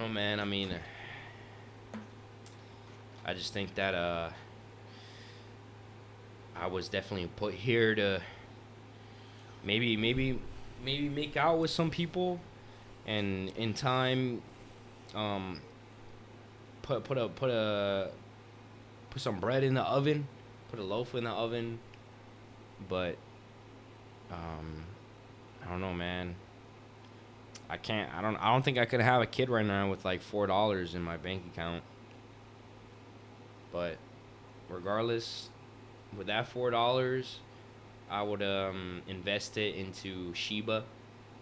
know, man. I mean, I just think that I was definitely put here to maybe make out with some people, and in time, put some bread in the oven, put a loaf in the oven, but I don't know, man. I don't think I could have a kid right now with like $4 in my bank account. But regardless, with that $4, I would invest it into Shiba,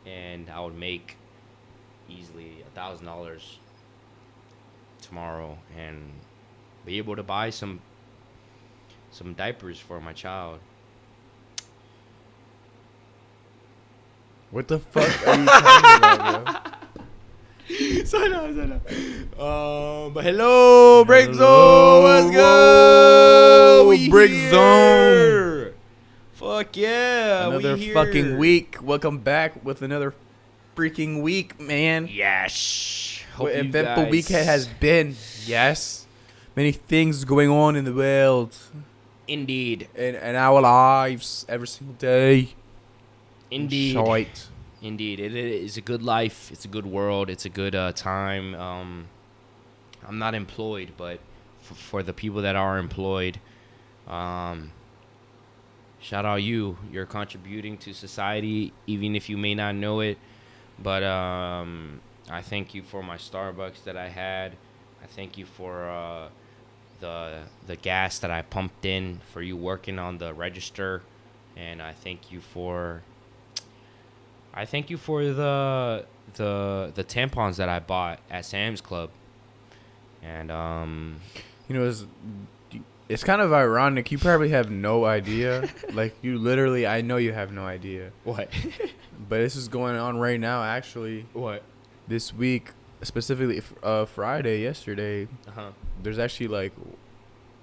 and I would make easily $1,000 tomorrow and be able to buy some diapers for my child. What the fuck are you talking about, bro? So no. But hello, BRICKZONE. Let's go. We BRICKZONE. Fuck yeah. Another we here. fucking week. Welcome back with another freaking week, man. Yes. Hope What you eventful guys- week has been. Yes. Many things going on in the world. Indeed. In our lives every single day. Indeed. Shite. Indeed. It is a good life. It's a good world. It's a good time. I'm not employed, but for the people that are employed, shout out you. You're contributing to society, even if you may not know it. But I thank you for my Starbucks that I had. I thank you for the gas that I pumped in, for you working on the register, and I thank you for the tampons that I bought at Sam's Club. And You know, it's kind of ironic. You probably have no idea. Like, you literally, I know you have no idea. what? But this is going on right now, actually. What? This week, specifically Friday, yesterday, there's actually like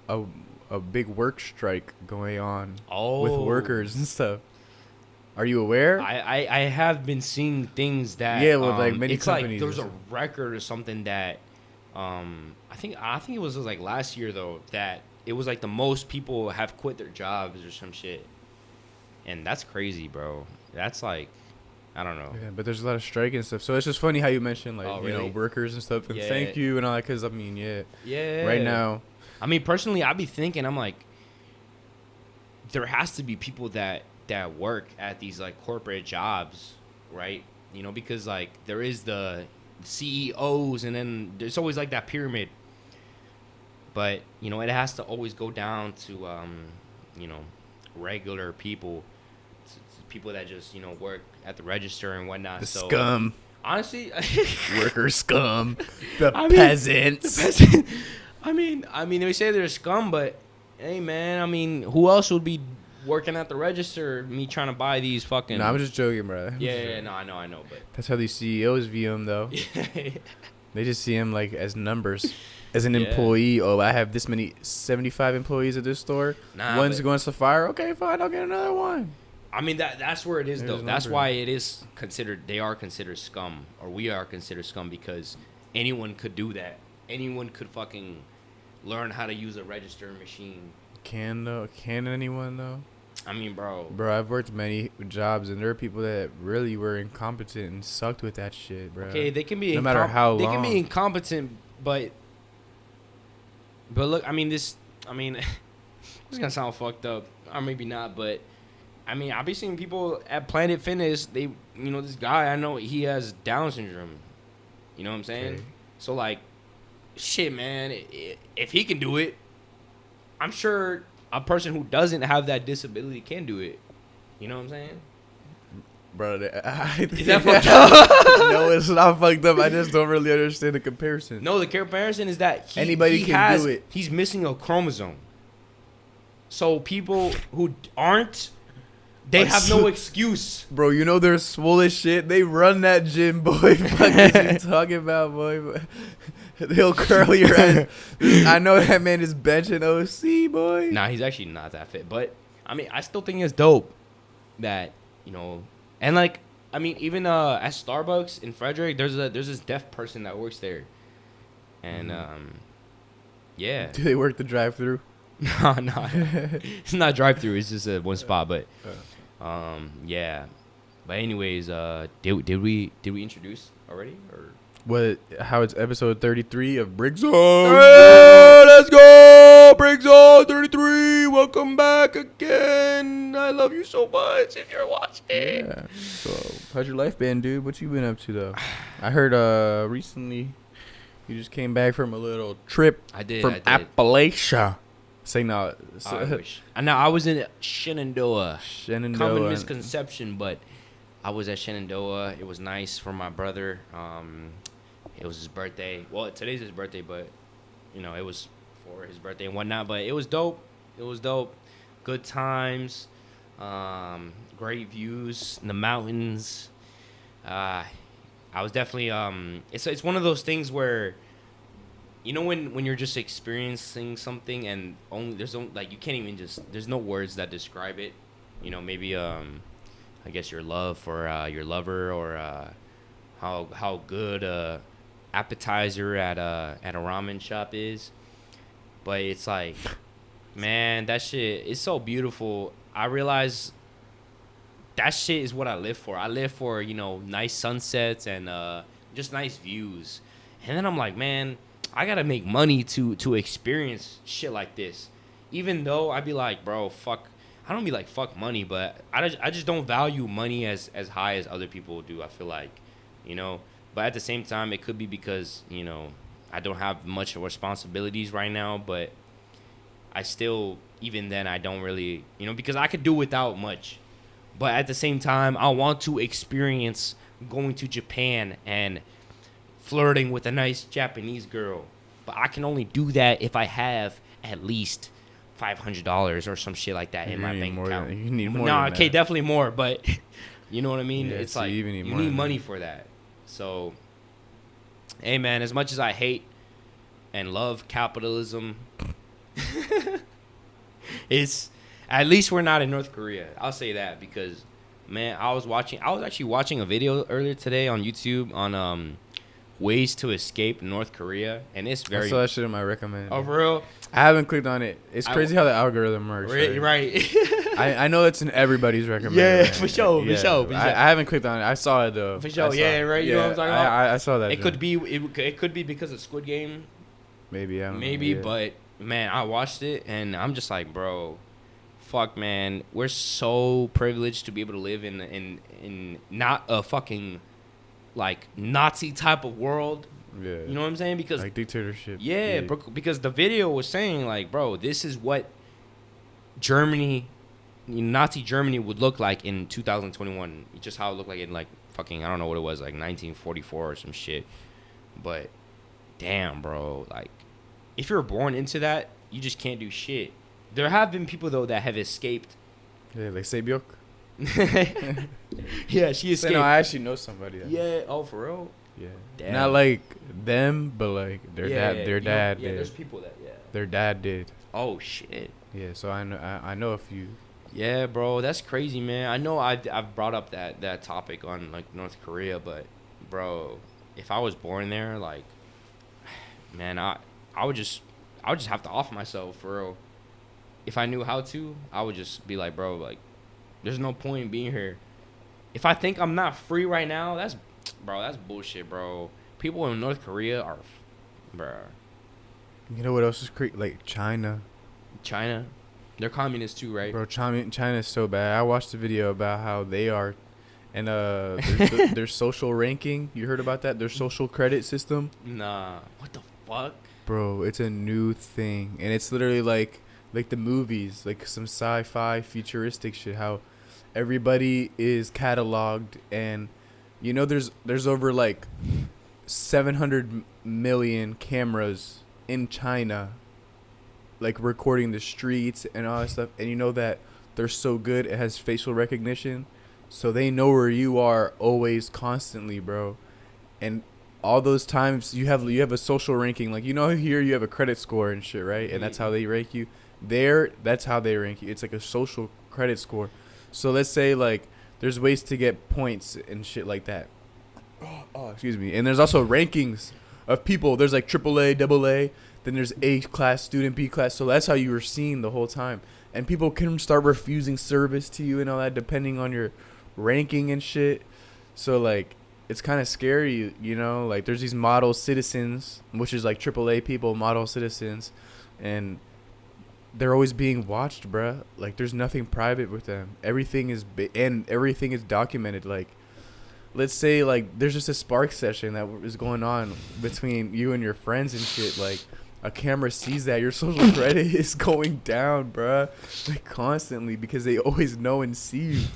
a big work strike going on with workers and stuff. Are you aware? I have been seeing things that Yeah, with like many it's companies. like there's a record or something that I think it was like last year though, that it was like the most people have quit their jobs or some shit, and that's crazy, bro. That's like, I don't know. Yeah, but there's a lot of strike and stuff. So it's just funny how you mentioned like Oh, you know, really? workers and stuff. And Yeah. thank you and all that, because I mean, yeah, Right now. I mean, personally, I be thinking, I'm like, there has to be people that work at these like corporate jobs, right? You know, because like there is the CEOs, and then there's always like that pyramid. But you know, it has to always go down to you know, regular people, people that just, you know, work at the register and whatnot. The So scum, honestly, worker scum, the I mean, peasants. I mean, they say they're scum, but hey, man, I mean, who else would be working at the register? Me trying to buy these fucking. No, I'm just joking, bro. Yeah, no, I know, but That's how these CEOs view him, though. They just see him like as numbers, as an Yeah. employee. Oh, I have this many 75 employees at this store. Nah, One's but- going to fire. Okay, fine, I'll get another one. I mean that's where it is There's though. That's number. why it is considered. They are considered scum, or we are considered scum, because anyone could do that. Anyone could fucking learn how to use a register machine. Can anyone though? I mean, bro. Bro, I've worked many jobs, and there are people that really were incompetent and sucked with that shit, bro. Okay, they can be No matter how they can long. be incompetent, but look, I mean, it's gonna sound fucked up, or maybe not, but I mean, I've been seeing people at Planet Fitness. They, you know, this guy I know, he has Down syndrome. You know what I'm saying? Okay. So like, shit, man, if he can do it, I'm sure a person who doesn't have that disability can do it. You know what I'm saying? Bro, Is that fucked up? No, it's not fucked up. I just don't really understand the comparison. No, the comparison is that Anybody can do it. He's missing a chromosome. So people who aren't, they have no excuse. Bro, you know they're swole as shit. They run that gym, boy. Fuck is you talking about, boy? They'll curl your ass. I know that man is benching OC, boy. Nah, he's actually not that fit. But, I mean, I still think it's dope that, you know, and like, I mean, even at Starbucks in Frederick, there's this deaf person that works there, and yeah. Do they work the drive-through? No, it's not drive-through. It's just a one spot, but yeah. But anyways, did we introduce already or? How it's episode 33 of BRICKZONE. Hey, let's go! BRICKZONE 33. Welcome back again. I love you so much if you're watching. Yeah. So, how's your life been, dude? What you been up to, though? I heard recently you just came back from a little trip. I did. Appalachia. Say no. I wish. I was in Shenandoah. Common misconception, but I was at Shenandoah. It was nice for my brother. It was his birthday. Well, today's his birthday, but, you know, it was for his birthday and whatnot. But it was dope. Good times. Great views in the mountains. I was definitely... It's one of those things where, you know, when you're just experiencing something and you can't even there's no words that describe it. You know, maybe, I guess your love for your lover or how good appetizer at a ramen shop is, but it's like, man, that shit is so beautiful. I realize that shit is what I live for. I live for, you know, nice sunsets and just nice views. And then I'm like, man, I gotta make money to experience shit like this. Even though I'd be like, bro, fuck. I don't be like fuck money, but I just don't value money as high as other people do. I feel like, you know. But at the same time, it could be because, you know, I don't have much responsibilities right now. But I still, even then, I don't really, you know, because I could do without much. But at the same time, I want to experience going to Japan and flirting with a nice Japanese girl. But I can only do that if I have at least $500 or some shit like that in my bank account. You need more. No, okay, definitely more. But you know what I mean? Yeah, it's so like you need money for that. So, hey, man, as much as I hate and love capitalism, it's at least we're not in North Korea. I'll say that because, man, I was actually watching a video earlier today on YouTube on ways to escape North Korea, and it's very. I saw that shit in my recommended. Oh, for real? I haven't clicked on it. It's crazy how the algorithm works. Right. I know it's in everybody's recommended. Yeah, right? for sure. I haven't clicked on it. I saw it though. For sure. Yeah, right. You know what I'm talking about? I saw that. It could be because of Squid Game. Maybe I don't Maybe, know. but man, I watched it and I'm just like, bro, fuck, man. We're so privileged to be able to live in not a fucking like Nazi type of world. Yeah. You know what I'm saying? Because like dictatorship. Yeah, bro, because the video was saying like, bro, this is what Nazi Germany would look like in 2021. Just how it looked like in like fucking, I don't know what it was, like 1944 or some shit. But damn, bro, like if you're born into that, you just can't do shit. There have been people though that have escaped. Yeah, like Sebyok. Yeah, she escaped. No, I actually know somebody. Yeah. Oh, for real? Yeah. Damn. Not like them, but like their dad. Their dad Yeah, did. there's people that. Yeah. Their dad did. Oh shit. Yeah, so I know a few. Yeah, bro, that's crazy, man. I know I've brought up that topic on like North Korea, but bro, if I was born there, like, man, I would just have to off myself for real. If I knew how to, I would just be like, bro, like, there's no point in being here. If I think I'm not free right now, that's bullshit, bro. People in North Korea are, bro. You know what else is crazy? Like China. They're communists too, right? Bro, China is so bad. I watched a video about how they are, and their social ranking. You heard about that? Their social credit system. Nah. What the fuck? Bro, it's a new thing, and it's literally like the movies, like some sci-fi futuristic shit. How everybody is cataloged, and you know there's over like 700 million cameras in China, like recording the streets and all that stuff. And you know that they're so good, it has facial recognition, so they know where you are always, constantly, bro. And all those times you have a social ranking, like, you know, here you have a credit score and shit, right? And that's how they rank you. There, that's how they rank you. It's like a social credit score. So let's say like there's ways to get points and shit like that. Oh, excuse me. And there's also rankings of people. There's like AAA, AA. Then there's A class student, B class. So that's how you were seen the whole time. And people can start refusing service to you and all that depending on your ranking and shit. So like it's kind of scary, you know? Like there's these model citizens, which is like AAA people, model citizens, and they're always being watched, bruh. Like there's nothing private with them. Everything is everything is documented. Like let's say like there's just a spark session that is going on between you and your friends and shit. Like a camera sees that your social credit is going down, bruh, like constantly, because they always know and see you.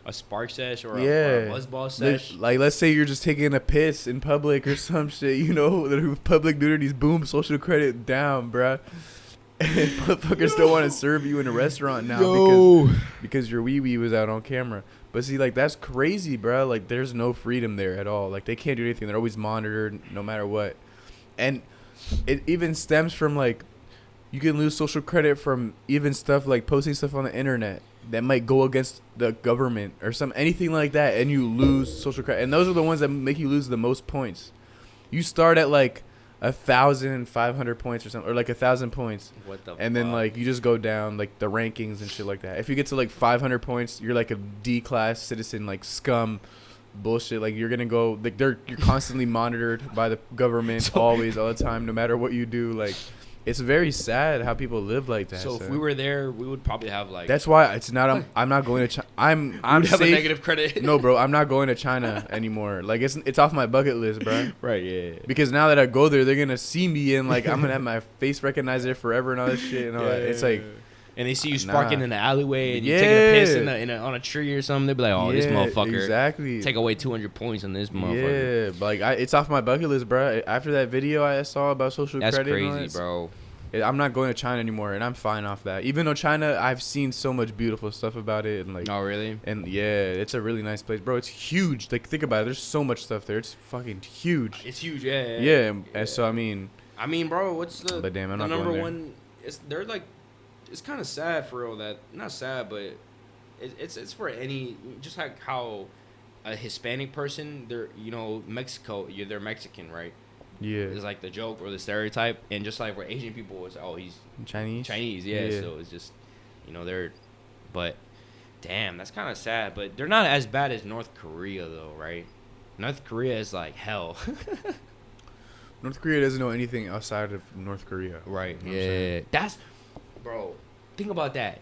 A spark sesh or a buzzball sesh. Like let's say you're just taking a piss in public or some shit, you know, public nudities, boom, social credit down, bruh. And motherfuckers don't want to serve you in a restaurant now because your wee-wee was out on camera. But see, like, that's crazy, bro. Like, there's no freedom there at all. Like, they can't do anything. They're always monitored no matter what. And it even stems from, like, you can lose social credit from even stuff like posting stuff on the internet that might go against the government or anything like that, and you lose social credit. And those are the ones that make you lose the most points. You start at, like, 1,500 points or something, or like 1,000 points. What the and fuck? then like you just go down like the rankings and shit like that. If you get to like 500 points, you're like a D class citizen, like scum bullshit. Like you're gonna go like you're constantly monitored by the government, always, all the time, no matter what you do. Like it's very sad how people live like that. So if we were there, we would probably have like. That's why it's not. I'm not going to China. I'm have safe. a negative credit. No, bro, I'm not going to China anymore. Like it's off my bucket list, bro. Right. Yeah. Because now that I go there, they're gonna see me and like I'm gonna have my face recognized there forever and all this shit and all that. It's like. And they see you sparking in the alleyway and you taking a piss on a tree or something. They'd be like, "Oh, this motherfucker, exactly. Take away 200 points on this motherfucker." Yeah, but like it's off my bucket list, bro. After that video I saw about social credit, that's crazy, bro. I'm not going to China anymore, and I'm fine off that. Even though China, I've seen so much beautiful stuff about it, and like. Oh really? And yeah, it's a really nice place, bro. It's huge. Like think about it. There's so much stuff there. It's fucking huge. It's huge. Yeah. Yeah. And so I mean, bro, what's the? But damn, I'm the not number going there. one. They're like. It's kind of sad for real that not sad, but it's for any just like how a Hispanic person, they're Mexico, they're Mexican, right? Yeah. It's like the joke or the stereotype, and just like for Asian people, it's he's Chinese. Yeah. So it's just they're, but damn, that's kind of sad. But they're not as bad as North Korea though, right? North Korea is like hell. North Korea doesn't know anything outside of North Korea. Right. You know That's. Bro, think about that.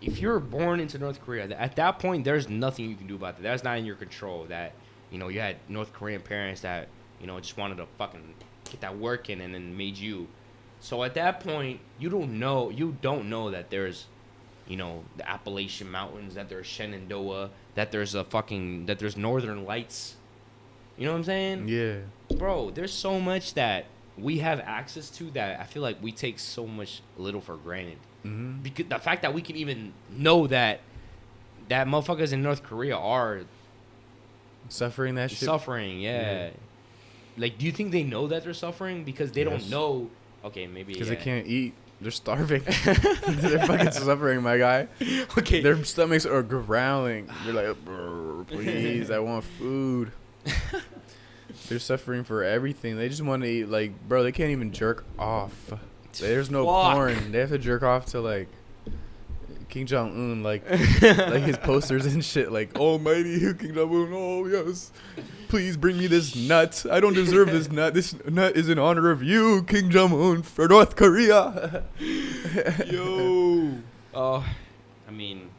If you're born into North Korea, at that point, there's nothing you can do about that. That's not in your control. That, you had North Korean parents that, just wanted to fucking get that work in and then made you. So at that point, you don't know that there's, the Appalachian Mountains, that there's Shenandoah, that there's there's Northern Lights. You know what I'm saying? Yeah. Bro, there's so much that we have access to that I feel like we take so little for granted. Mm-hmm. Because the fact that we can even know that motherfuckers in North Korea are suffering that shit. Suffering, yeah. Like, do you think they know that they're suffering? Because they don't know. Okay, maybe. Because they can't eat. They're starving. They're fucking suffering, my guy. Okay. Their stomachs are growling. They're like, please, I want food. They're suffering for everything. They just want to eat. Like, bro, they can't even jerk off. There's no porn. They have to jerk off to like Kim Jong-un, like his posters and shit. Like, almighty Kim Jong-un, oh yes, please bring me this nut. I don't deserve this nut. This nut is in honor of you, Kim Jong-un, for North Korea. Yo. I mean,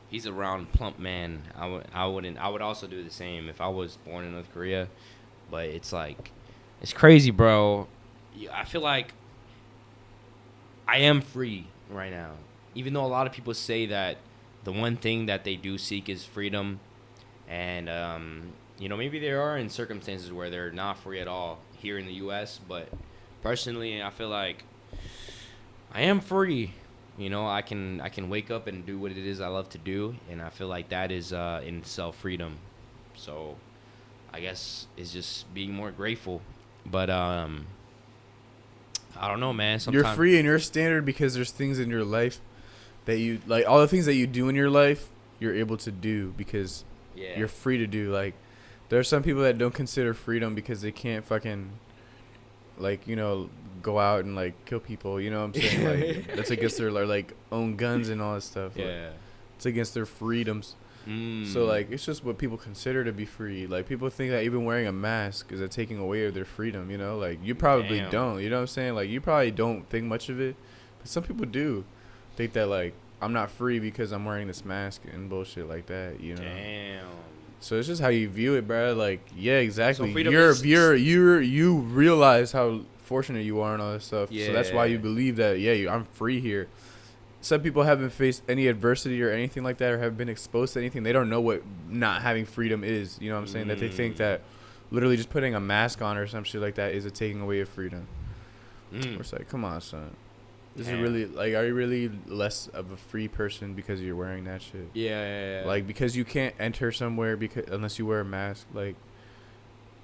he's a round, plump man. I would also do the same if I was born in North Korea. But it's like, it's crazy, bro. I feel like I am free right now. Even though a lot of people say that the one thing that they do seek is freedom. And, maybe there are in circumstances where they're not free at all here in the U.S. But personally, I feel like I am free. I can wake up and do what it is I love to do. And I feel like that is in itself freedom. So I guess it's just being more grateful. But I don't know, man. You're free in your standard because there's things in your life that you like. All the things that you do in your life, you're able to do because you're free to do. Like, there are some people that don't consider freedom because they can't fucking, like, you know, go out and, like, kill people. You know what I'm saying? Like, that's against their, like, own guns and all that stuff. Yeah. Like, it's against their freedoms. So, like, it's just what people consider to be free. Like, people think that even wearing a mask is a taking away of their freedom, you know? Like, you probably don't. You know what I'm saying? Like, you probably don't think much of it. But some people do think that, like, I'm not free because I'm wearing this mask and bullshit like that, you know? Damn. So it's just how you view it, bro. Like, yeah, exactly. So You realize how fortunate you are and all that stuff. Yeah. So that's why you believe that, I'm free here. Some people haven't faced any adversity or anything like that, or have been exposed to anything. They don't know what not having freedom is. You know what I'm saying? That they think that literally just putting a mask on or some shit like that is a taking away of freedom. It's like, come on, son. Is it really, like, are you really less of a free person because you're wearing that shit? Yeah. Like, because you can't enter somewhere unless you wear a mask. Like,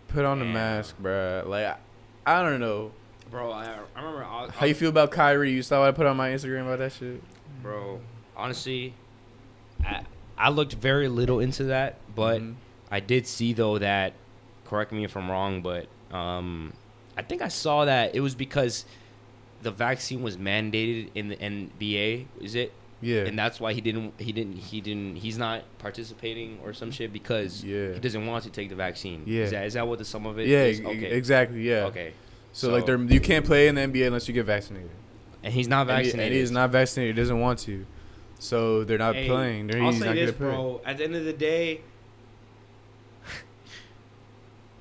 put on a mask, bruh. Like, I don't know. Bro, I remember. How you feel about Kyrie? You saw what I put on my Instagram about that shit? Bro, honestly, I looked very little into that, but I did see, though, that, correct me if I'm wrong, but I think I saw that it was because the vaccine was mandated in the NBA, is it? Yeah. And that's why he's not participating or some shit because he doesn't want to take the vaccine. Yeah. Is that what the sum of it is? is? Okay. Exactly, yeah. Okay. So like, you can't play in the NBA unless you get vaccinated. And he's not vaccinated. And he's not vaccinated. He doesn't want to. So they're not playing. I'll say this, bro. At the end of the day,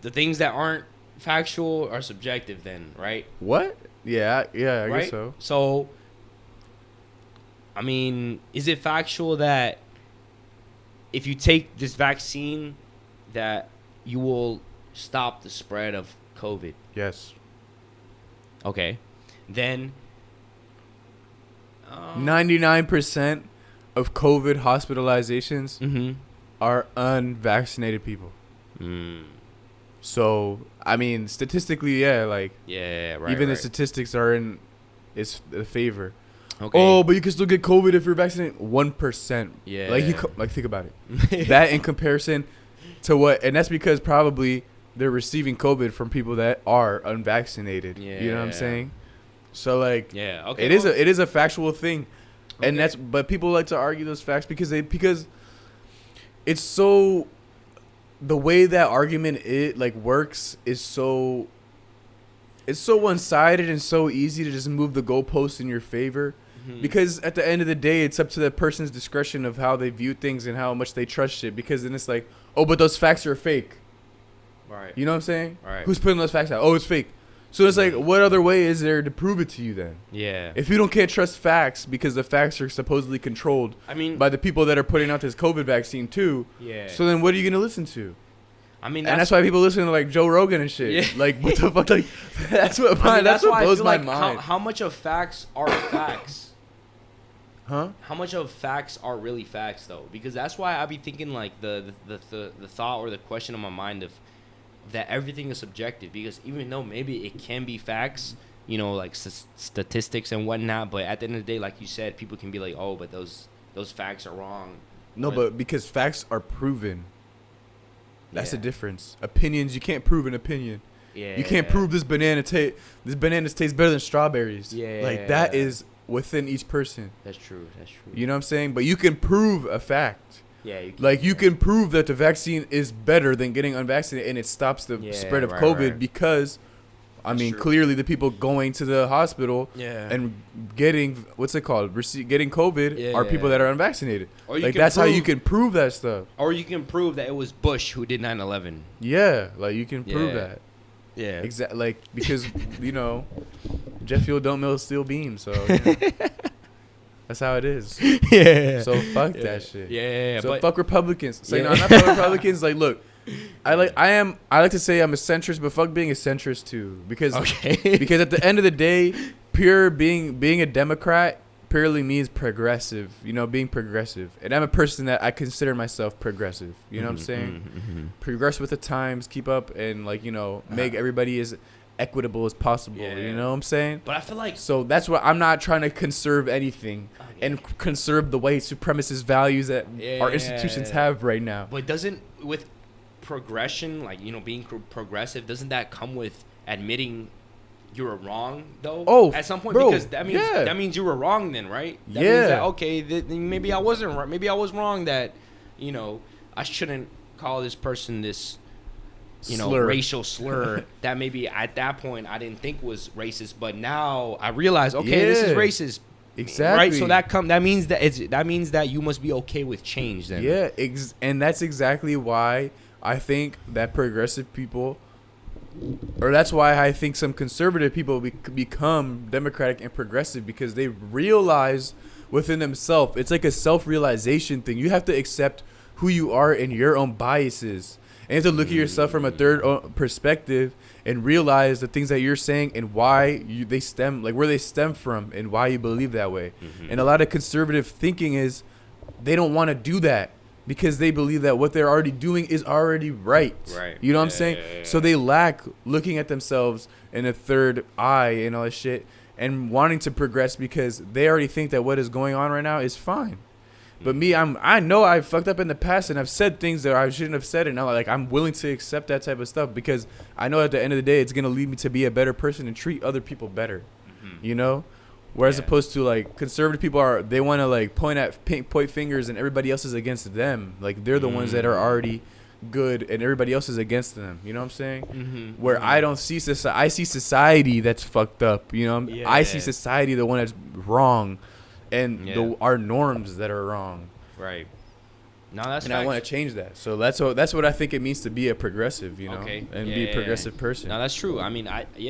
the things that aren't factual are subjective then, right? What? Yeah, I guess so. So, I mean, is it factual that if you take this vaccine that you will stop the spread of COVID? Yes. Okay. Then 99% of COVID hospitalizations are unvaccinated people. So, I mean, statistically, right. Even the statistics are in its favor. Okay. Oh, but you can still get COVID if you're vaccinated. 1%. Yeah. Like think about it. That in comparison to what, and that's because probably they're receiving COVID from people that are unvaccinated. Yeah. You know what I'm saying? So like, okay. It is a factual thing, and but people like to argue those facts because it's so, the way that argument works is so, it's so one-sided and so easy to just move the goalposts in your favor. Because at the end of the day, it's up to the person's discretion of how they view things and how much they trust it. Because then it's like, oh, but those facts are fake. Right. You know what I'm saying? Right. Who's putting those facts out? Oh, it's fake. So it's like, what other way is there to prove it to you then? Yeah. If you can't trust facts because the facts are supposedly controlled by the people that are putting out this COVID vaccine too. Yeah. So then what are you going to listen to? I mean, and that's why people listen to like Joe Rogan and shit. Yeah. Like, what the fuck? Like, that's what blows my mind. How much of facts are facts? Huh? How much of facts are really facts though? Because that's why I be thinking like the thought or the question in my mind of that everything is subjective. Because even though maybe it can be facts, you know, like statistics and whatnot, but at the end of the day, like you said, people can be like, oh, but those facts are wrong. No, but because facts are proven. That's the difference. Opinions, you can't prove an opinion. Yeah. You can't prove this banana tastes better than strawberries. Yeah. Like, that is within each person. That's true. You know what I'm saying? But you can prove a fact. Yeah. You can prove that the vaccine is better than getting unvaccinated and it stops the spread of COVID because, clearly the people going to the hospital and getting, what's it called? Getting COVID are people that are unvaccinated. That's how you can prove that stuff. Or you can prove that it was Bush who did 9/11. Yeah. Like, you can prove that. Yeah. Exactly. Like, because, you know, jet fuel don't melt steel beams. So, that's how it is. Yeah. So, fuck that shit. Yeah. So, fuck Republicans. So, no, not fuck Republicans. Like, look, I like to say I'm a centrist, but fuck being a centrist too. Because at the end of the day, being a Democrat purely means progressive, you know, being progressive. And I'm a person that I consider myself progressive. You know what I'm saying? Progress with the times, keep up, and, like, you know, make everybody equitable as possible. Yeah. You know what I'm saying? But I feel like so that's what I'm not trying to conserve anything and conserve the white supremacist values that our institutions have right now. But doesn't with progression, like being progressive, doesn't that come with admitting you were wrong though? Oh, at some point, bro, because that means you were wrong then, right? That yeah. Means that, okay, maybe I wasn't right. Maybe I was wrong that I shouldn't call this person this racial slur that maybe at that point I didn't think was racist, but now I realize, okay, this is racist. Exactly. Right. So that means that you must be okay with change then. Yeah. And that's exactly why I think that progressive people, or that's why I think some conservative people become democratic and progressive, because they realize within themselves, it's like a self-realization thing. You have to accept who you are and your own biases. And you have to look at yourself from a third perspective and realize the things that you're saying and why they stem, like where they stem from and why you believe that way. Mm-hmm. And a lot of conservative thinking is they don't want to do that because they believe that what they're already doing is already right. Right. You know what I'm saying? Yeah. So they lack looking at themselves in a third eye and all that shit and wanting to progress because they already think that what is going on right now is fine. But me, I know I fucked up in the past and I've said things that I shouldn't have said, and now I'm willing to accept that type of stuff because I know at the end of the day it's gonna lead me to be a better person and treat other people better, you know. Whereas opposed to like conservative people they want to point fingers and everybody else is against them, like they're the ones that are already good and everybody else is against them. You know what I'm saying? Where I don't see I see society that's fucked up. You know, I see society the one that's wrong. And our norms that are wrong. Right. No, that's and facts. I want to change that. So that's what I think it means to be a progressive, you know, and be a progressive person. No, that's true. I mean,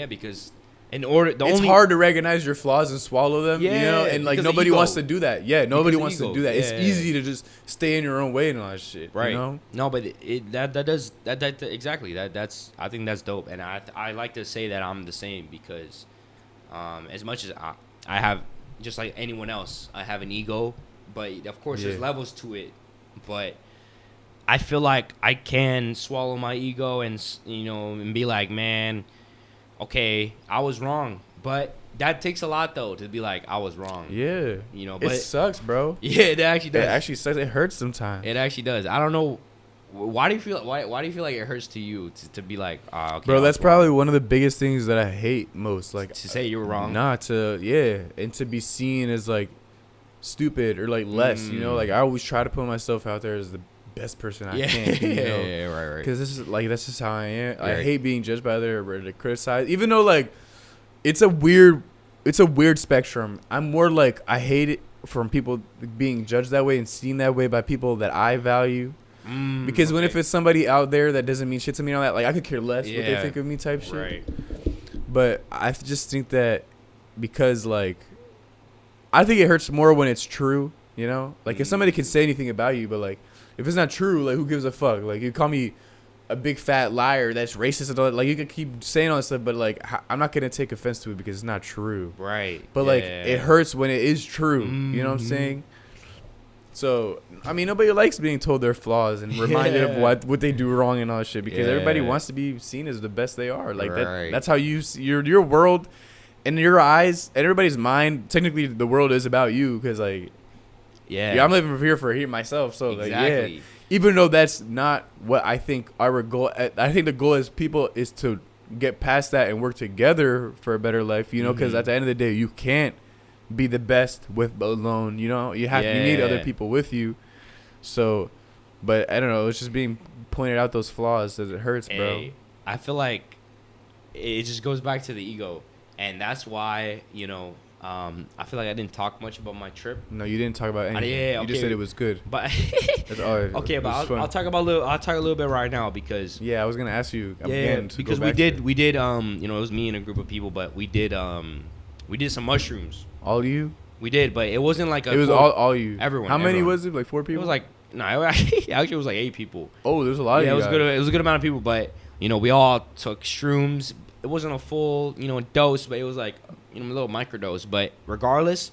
because it's hard to recognize your flaws and swallow them, you know, and like nobody wants to do that. Yeah, nobody wants to do that. It's easy to just stay in your own way and all that shit, right? You know? No, but that exactly that's I think that's dope, and I like to say that I'm the same because, as much as I have. Just like anyone else, I have an ego, but of course there's levels to it. But I feel like I can swallow my ego and and be like, man, okay, I was wrong. But that takes a lot though to be like, I was wrong. Yeah, but it sucks, bro. Yeah, it actually does. It actually sucks. It hurts sometimes. It actually does. I don't know. Why do you feel like it hurts to you to be like, okay, bro? That's probably one of the biggest things that I hate most. Like to say you were wrong. And to be seen as like stupid or like less. You know, like I always try to put myself out there as the best person I can be. You know? Right. Because that's just how I am. Right. I hate being judged by others or to criticize, even though like it's a weird spectrum. I'm more like I hate it from people being judged that way and seen that way by people that I value. Because if it's somebody out there that doesn't mean shit to me and all that, like I could care less what they think of me type shit. Right. But I just think that because like I think it hurts more when it's true, you know? Like if somebody can say anything about you, but like if it's not true, like who gives a fuck? Like you call me a big fat liar that's racist and all that, like you could keep saying all this stuff, but like I'm not gonna take offense to it because it's not true. Right. But like it hurts when it is true. You know what I'm saying? So, I mean, nobody likes being told their flaws and reminded of what they do wrong and all that shit because everybody wants to be seen as the best they are. Like that's how you see your world in your eyes and everybody's mind. Technically, the world is about you because like, I'm living here for myself. So exactly. Like, even though that's not what I think our goal. I think the goal as people is to get past that and work together for a better life. You know, because at the end of the day, you can't be the best with alone, you know. You need other people with you. So, but I don't know. It's just being pointed out those flaws that it hurts, bro. I feel like it just goes back to the ego, and that's why I feel like I didn't talk much about my trip. No, you didn't talk about anything. You just said it was good. But that's all. Okay, but I'll talk a little bit right now because I was gonna ask you again because we did it was me and a group of people, but we did some mushrooms. All you? We did, but it wasn't like it was all you. Everyone. How many was it? Like 4 people? It was like actually it was like 8 people. Oh, there's a lot of you. Yeah, it was a good amount of people, but we all took shrooms. It wasn't a full dose, but it was like a little microdose. But regardless,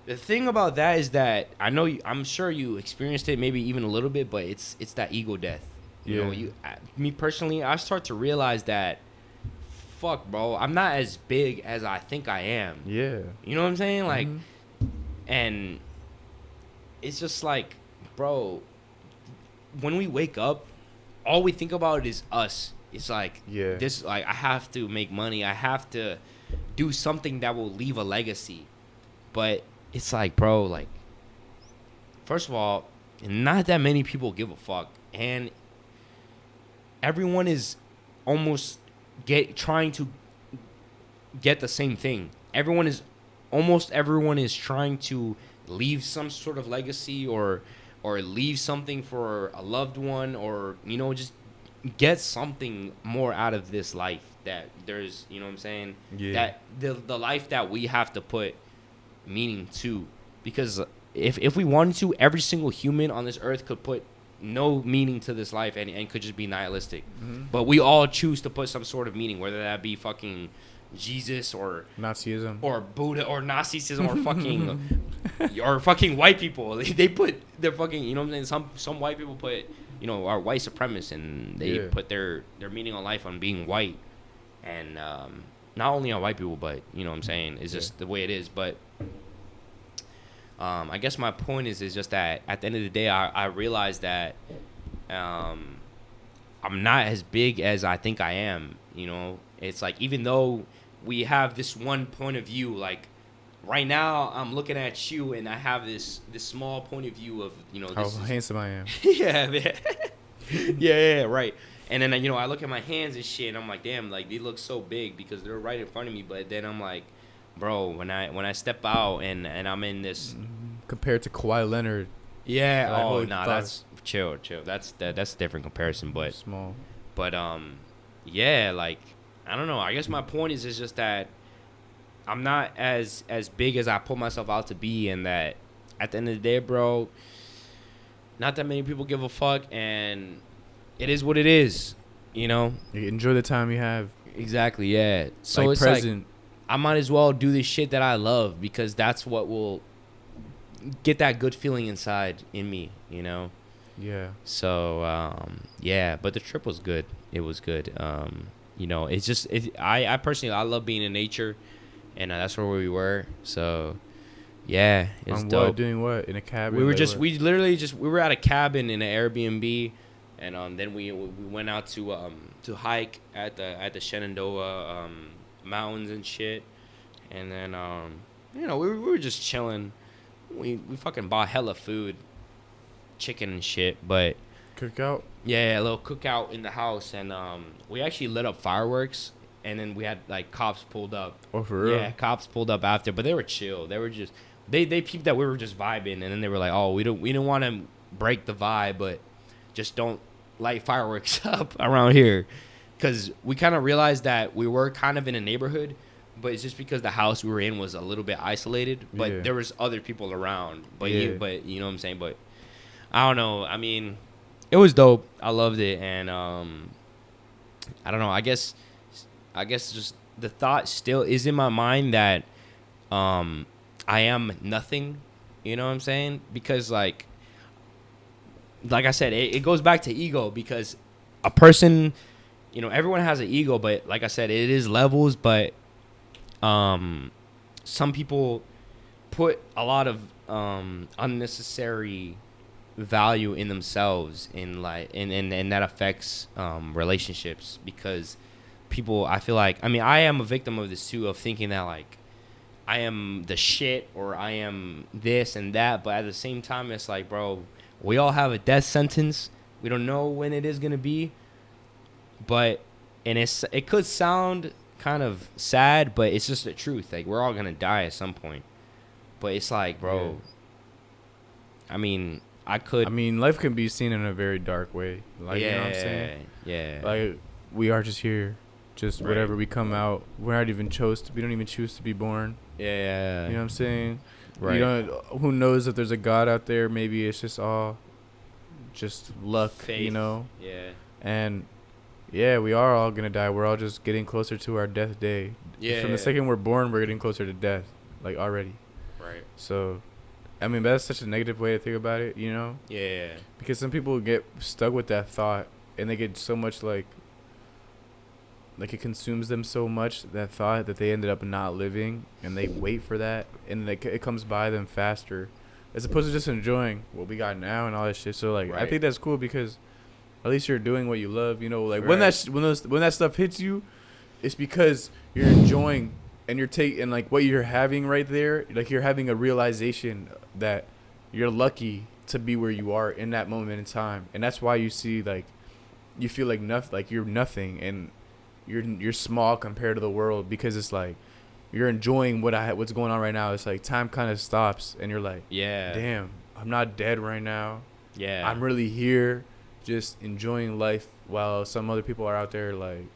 the thing about that is that I'm sure you experienced it, maybe even a little bit, but it's that ego death. You know, me personally, I start to realize that fuck, bro. I'm not as big as I think I am. Yeah. You know what I'm saying? Like, and it's just like, bro, when we wake up, all we think about is us. It's like, this, like, I have to make money. I have to do something that will leave a legacy. But it's like, bro, like, first of all, not that many people give a fuck. And everyone is almost trying to get the same thing. Almost everyone is trying to leave some sort of legacy or leave something for a loved one, or, you know, just get something more out of this life that there's, you know what I'm saying? Yeah. That the life that we have to put meaning to. Because if we wanted to, every single human on this earth could put no meaning to this life and could just be nihilistic. But we all choose to put some sort of meaning, whether that be fucking Jesus or Nazism or Buddha or Nazism or fucking or fucking white people. They put their fucking, you know what I'm saying? Some white people put, you know, are white supremacists, and they put their meaning on life on being white. And not only on white people, but, you know what I'm saying, it's just the way it is. But I guess my point is just that at the end of the day, I realized that I'm not as big as I think I am. You know, it's like, even though we have this one point of view, like right now I'm looking at you and I have this small point of view of, you know, how handsome I am. Yeah, man. yeah, right. And then, you know, I look at my hands and shit, and I'm like, damn, like, they look so big because they're right in front of me. But then I'm like, bro, when I step out and I'm in this, compared to Kawhi Leonard. Yeah. Like, that's chill. That's a different comparison, but small. But yeah, like, I don't know. I guess my point is just that I'm not as big as I put myself out to be, and that at the end of the day, bro, not that many people give a fuck, and it is what it is, you know? You enjoy the time you have. Exactly, yeah. So like it's present. like, I might as well do the shit that I love, because that's what will get that good feeling inside in me, you know? Yeah. So, yeah, but the trip was good. It was good. You know, it's just, I personally, I love being in nature, and that's where we were. So, yeah, it's dope. What? Doing what? In a cabin? We were at a cabin in an Airbnb. And then we went out to hike at the Shenandoah mountains and shit, and then you know, we were just chilling. We fucking bought hella food, chicken and shit, but cookout. Yeah, a little cookout in the house, and we actually lit up fireworks, and then we had like cops pulled up. Oh, for real? Yeah, cops pulled up after, but they were chill. They were just they peeped that we were just vibing, and then they were like, oh, we didn't want to break the vibe, but just don't light fireworks up around here, because we kind of realized that we were kind of in a neighborhood, but it's just because the house we were in was a little bit isolated, but there was other people around, but you know what I'm saying. But I don't know, I mean, it was dope. I loved it. And I don't know, I guess just the thought still is in my mind that I am nothing, you know what I'm saying? Because like I said, it goes back to ego, because a person, you know, everyone has an ego, but like I said, it is levels. But some people put a lot of unnecessary value in themselves, and that affects relationships, because people, I feel like, I mean, I am a victim of this too, of thinking that like I am the shit, or I am this and that, but at the same time, it's like, bro, we all have a death sentence. We don't know when it is gonna be, and it could sound kind of sad, but it's just the truth. Like, we're all gonna die at some point. But it's like, bro, I mean, life can be seen in a very dark way. Like, you know what I'm saying? Yeah. Like, we are just here, just right. Whatever we come out. We don't even choose to be born. Yeah. You know what I'm saying? Right. You know, who knows if there's a God out there? Maybe it's just all just luck, faith. You know? Yeah. And yeah, we are all gonna die. We're all just getting closer to our death day. Yeah. From the second we're born, we're getting closer to death, like already. Right. So, I mean, that's such a negative way to think about it, you know? Yeah. Because some people get stuck with that thought, and they get so much like like it consumes them so much, that thought, that they ended up not living, and they wait for that, and it comes by them faster, as opposed to just enjoying what we got now and all that shit. So like, I think that's cool because at least you're doing what you love, you know. Like when that stuff hits you, it's because you're enjoying and you're taking like what you're having right there. Like you're having a realization that you're lucky to be where you are in that moment in time, and that's why you see like you feel like nothing, like you're nothing, and you're small compared to the world, because it's like you're enjoying what's going on right now. It's like time kind of stops, and you're like, yeah, damn, I'm not dead right now. Yeah, I'm really here, just enjoying life, while some other people are out there like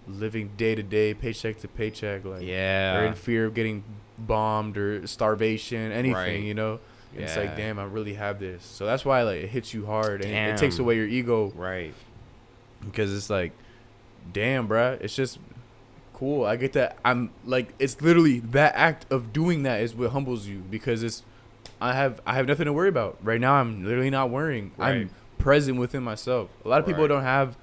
living day to day, paycheck to paycheck, like they're in fear of getting bombed or starvation, anything, you know. Yeah. It's like, damn, I really have this. So that's why like it hits you hard, and it takes away your ego, right? Because it's like, damn, bruh, it's just cool. I get that. I'm like, it's literally that act of doing that is what humbles you, because it's I have nothing to worry about right now. I'm literally not worrying. Right. I'm present within myself. A lot of people don't have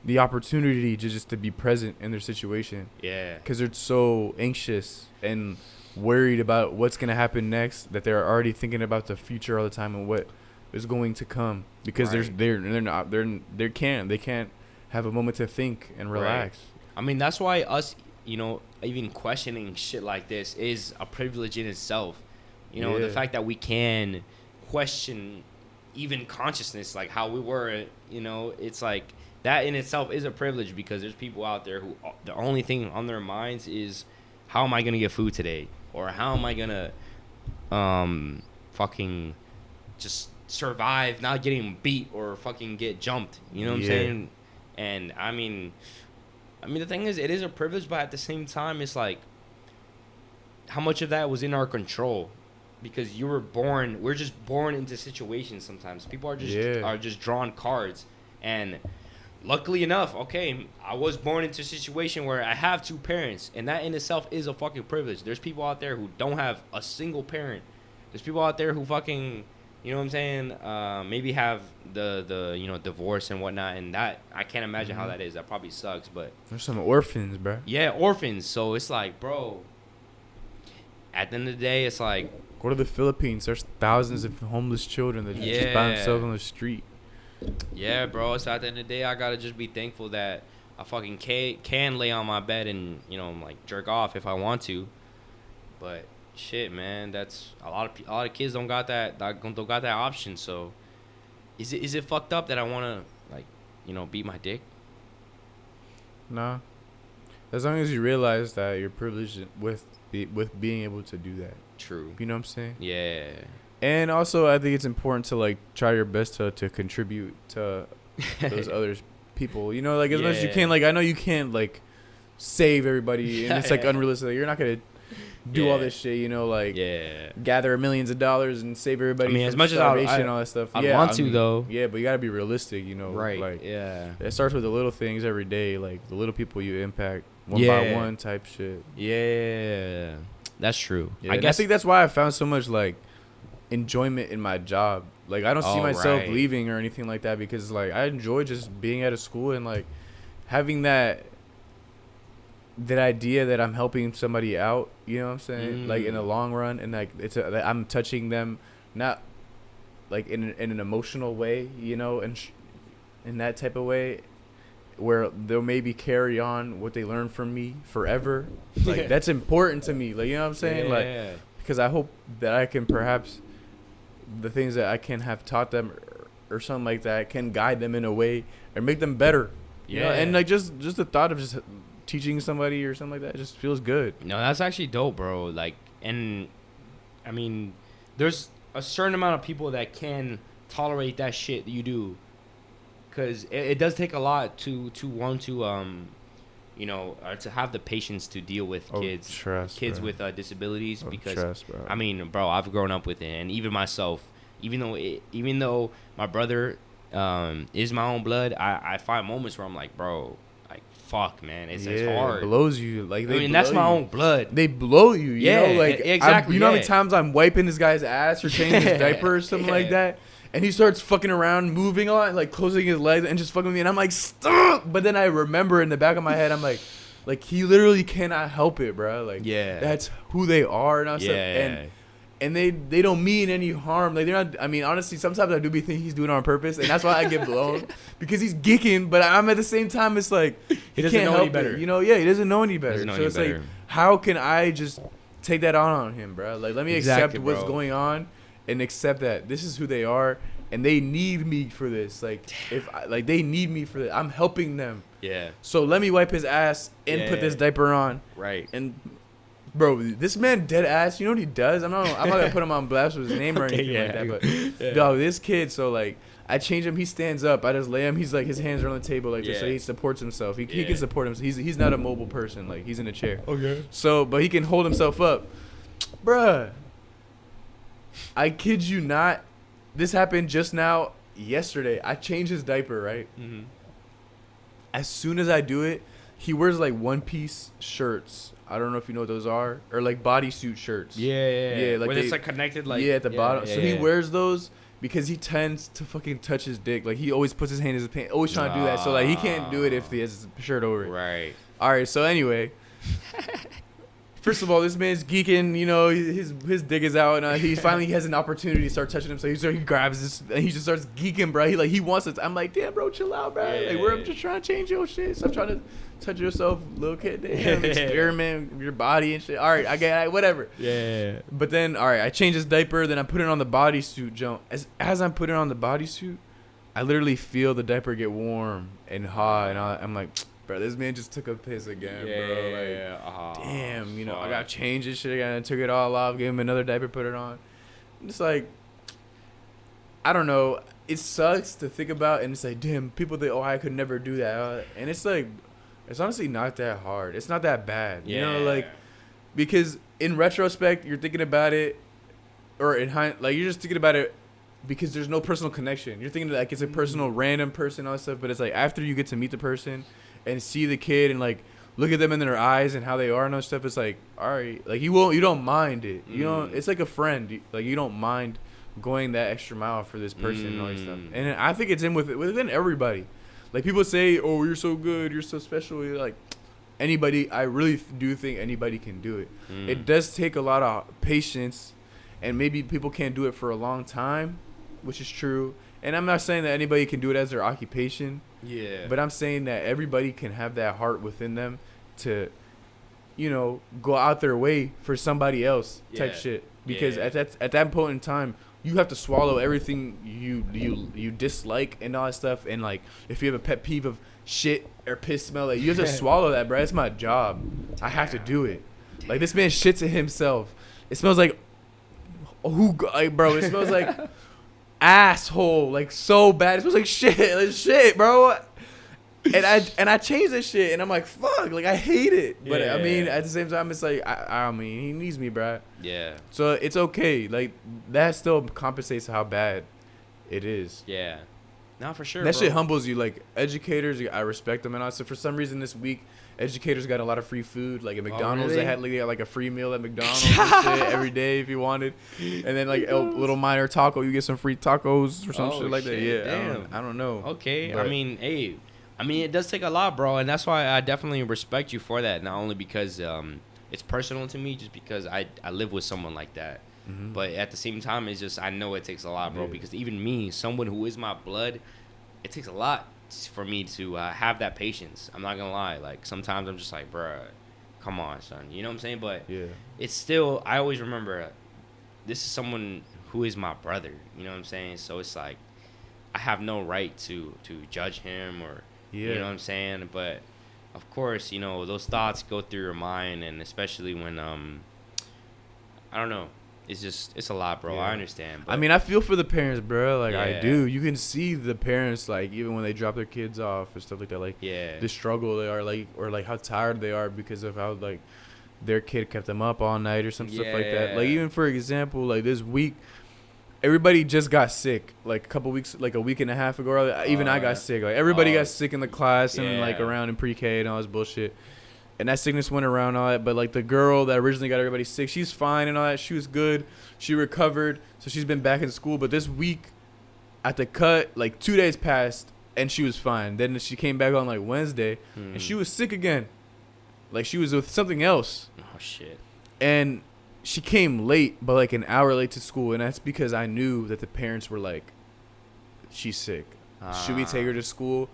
the opportunity to just to be present in their situation. Yeah. Because they're so anxious and worried about what's gonna happen next, that they're already thinking about the future all the time and what is going to come, because they can't have a moment to think and relax. I mean, that's why us, you know, even questioning shit like this is a privilege in itself. You know, the fact that we can question even consciousness, like how we were, you know, it's like that in itself is a privilege, because there's people out there who the only thing on their minds is, how am I gonna get food today, or how am I gonna fucking just survive not getting beat or fucking get jumped, you know what I'm saying? And I mean the thing is, it is a privilege, but at the same time, it's like, how much of that was in our control? Because we're just born into situations sometimes. People are just drawn cards. And luckily enough, okay, I was born into a situation where I have two parents, and that in itself is a fucking privilege. There's people out there who don't have a single parent. There's people out there who fucking, you know what I'm saying, maybe have the you know, divorce and whatnot, and that, I can't imagine how that is. That probably sucks, but there's some orphans, bro. Yeah, orphans. So it's like, bro, at the end of the day, it's like, go to the Philippines. There's thousands of homeless children that just by themselves on the street. Yeah, bro. So at the end of the day, I gotta just be thankful that I fucking can lay on my bed and, you know, like jerk off if I want to. But shit, man, that's a lot of kids don't got that option. So is it fucked up that I wanna, like, you know, beat my dick? Nah. As long as you realize that you're privileged with being able to do that. True. You know what I'm saying? Yeah. And also, I think it's important to like try your best to contribute to those other people. You know, like as much as you can. Like I know you can't like save everybody, and it's like unrealistic. You're not gonna do all this shit. You know, like gather millions of dollars and save everybody. I mean, as much as I all that stuff. I want to though. Yeah, but you gotta be realistic. You know, right? Like, yeah. It starts with the little things every day, like the little people you impact one by one type shit. Yeah, that's true. Yeah, I think that's why I found so much like enjoyment in my job. Like I don't see myself leaving or anything like that, because like I enjoy just being at a school and like having that idea that I'm helping somebody out, you know what I'm saying? Like in the long run, and like I'm touching them, not like in an emotional way, you know, and in that type of way where they'll maybe carry on what they learned from me forever. Like that's important to me, like, you know what I'm saying? Like because I hope that I can perhaps the things that I can have taught them or something like that can guide them in a way or make them better. You know? And like just the thought of just teaching somebody or something like that just feels good. No, that's actually dope, bro. Like, and I mean, there's a certain amount of people that can tolerate that shit that you do, because it does take a lot to want to you know, to have the patience to deal with kids with disabilities, because I mean, bro, I've grown up with it, and even myself, even though my brother is my own blood, I find moments where I'm like, bro, like, fuck, man, it's hard. It blows you. Like, I mean, that's my own blood. They blow you. You know, like exactly. You know how many times I'm wiping this guy's ass or changing his diaper or something like that, And he starts fucking around, moving a lot, like closing his legs and just fucking with me. And I'm like, stop. But then I remember in the back of my head, I'm like he literally cannot help it, bro. Like, that's who they are and all stuff. And they don't mean any harm. Like, they're not. I mean, honestly, sometimes I do be thinking he's doing it on purpose, and that's why I get blown because he's geeking. But I'm at the same time, it's like he doesn't know any better. He doesn't know any better. So it's like, how can I just take that on him, bro? Like, let me accept what's going on and accept that this is who they are, and they need me for this. Like, they need me for this. I'm helping them. Yeah. So let me wipe his ass and put this diaper on. Right. And bro, this man dead ass. You know what he does? I'm not gonna put him on blast with his name or anything like that. But dog, this kid. So like, I change him. He stands up. I just lay him. He's like, his hands are on the table like this, so he supports himself. He can support himself. He's not a mobile person. Like, he's in a chair. Okay. So, but he can hold himself up, bruh. I kid you not. This happened just now, yesterday. I changed his diaper, right? Mm-hmm. As soon as I do it, he wears like one-piece shirts. I don't know if you know what those are, or like bodysuit shirts. Yeah. Like, where it's like connected, like at the bottom. So he wears those because he tends to fucking touch his dick. Like, he always puts his hand in his pants, always trying to do that. So like, he can't do it if he has his shirt over it. Right. All right. So anyway, first of all, this man's geeking. You know, his dick is out, and he finally has an opportunity to start touching him. So he grabs this, and he just starts geeking, bro. He wants it. I'm like, damn, bro, chill out, bro. I'm just trying to change your shit. Stop trying to touch yourself, little kid. Damn, experiment with your body and shit. All right, I get it, whatever. Yeah. But then, all right, I change his diaper. Then I put it on the bodysuit jump. As I'm putting on the bodysuit, I literally feel the diaper get warm and hot, and I'm like, bro, this man just took a piss again, bro. Like, damn, fuck. I gotta change this shit again. I took it all off, gave him another diaper, put it on. I'm just like, I don't know. It sucks to think about, and it's like, damn, people think, I could never do that. And it's like, it's honestly not that hard. It's not that bad. Yeah. Because in retrospect, you're thinking about it, or in hindsight, you're just thinking about it because there's no personal connection. You're thinking like it's a personal, random person, all that stuff. But it's like, after you get to meet the person and see the kid and like look at them in their eyes and how they are and all that stuff, it's like, all right, like you don't mind it. You don't. It's like a friend. Like, you don't mind going that extra mile for this person and all that stuff. And I think it's within everybody. Like, people say, oh, you're so good, you're so special. You're like, anybody, I really do think anybody can do it. It does take a lot of patience, and maybe people can't do it for a long time, which is true. And I'm not saying that anybody can do it as their occupation. Yeah. But I'm saying that everybody can have that heart within them to, go out their way for somebody else type shit. Because at that point in time, you have to swallow everything you dislike and all that stuff. And like, if you have a pet peeve of shit or piss smell, like, you have to swallow that, bro. It's my job. I have to do it. Like, this man shits at himself. It smells like, bro. It smells like asshole, like, so bad. It smells like shit, bro. And I changed this shit, and I'm like, fuck, like, I hate it. But I mean, at the same time, it's like, I mean, he needs me, bro. Yeah. So it's okay. Like, that still compensates how bad it is. Yeah. No, for sure. That shit humbles you. Like, educators, I respect them and all. So for some reason this week, educators got a lot of free food. Like, at McDonald's, they had like a free meal at McDonald's and shit every day if you wanted. And then like a little minor taco, you get some free tacos or some shit like that. Yeah. Damn. I don't know. Okay. But, I mean, it does take a lot, bro, and that's why I definitely respect you for that. Not only because it's personal to me, just because I live with someone like that. Mm-hmm. But at the same time, it's just, I know it takes a lot, bro, because even me, someone who is my blood, it takes a lot for me to have that patience. I'm not going to lie. Like, sometimes I'm just like, bruh, come on, son. You know what I'm saying? But it's still, I always remember, this is someone who is my brother. You know what I'm saying? So it's like, I have no right to judge him or, you know what I'm saying? But, of course, those thoughts go through your mind, and especially when, I don't know. It's a lot, bro. I understand. But, I mean, I feel for the parents, bro. Like, I do. You can see the parents, like, even when they drop their kids off and stuff like that, like, the struggle they are, like, or like how tired they are because of how, like, their kid kept them up all night or some stuff like that. Like, even for example, like, this week, everybody just got sick, like, a couple weeks, like a week and a half ago. Even I got sick. Like, everybody got sick in the class and like around in pre-K and all this bullshit. And that sickness went around, all that. But like, the girl that originally got everybody sick, she's fine and all that. She was good. She recovered, so she's been back in school. But this week, at the cut, like 2 days passed and she was fine. Then she came back on like Wednesday and she was sick again. Like she was with something else. Oh shit. And she came late, but like an hour late to school, and that's because I knew that the parents were like, she's sick. Should we take her to school?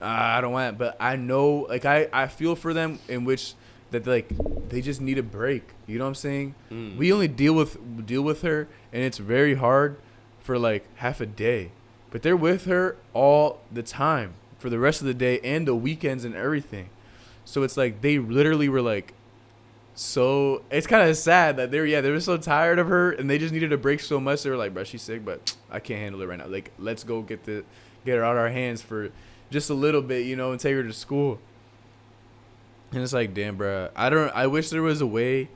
I don't want it, but I know, like I feel for them in which that like they just need a break. You know what I'm saying? We only deal with her, and it's very hard for like half a day, but they're with her all the time for the rest of the day and the weekends and everything. So it's like they literally were like, so it's kind of sad that they were so tired of her and they just needed a break so much. They were like, bro, she's sick, but I can't handle it right now. Like, let's go get her out of our hands for just a little bit, you know, and take her to school. And it's like, damn, bro, I wish there was a way.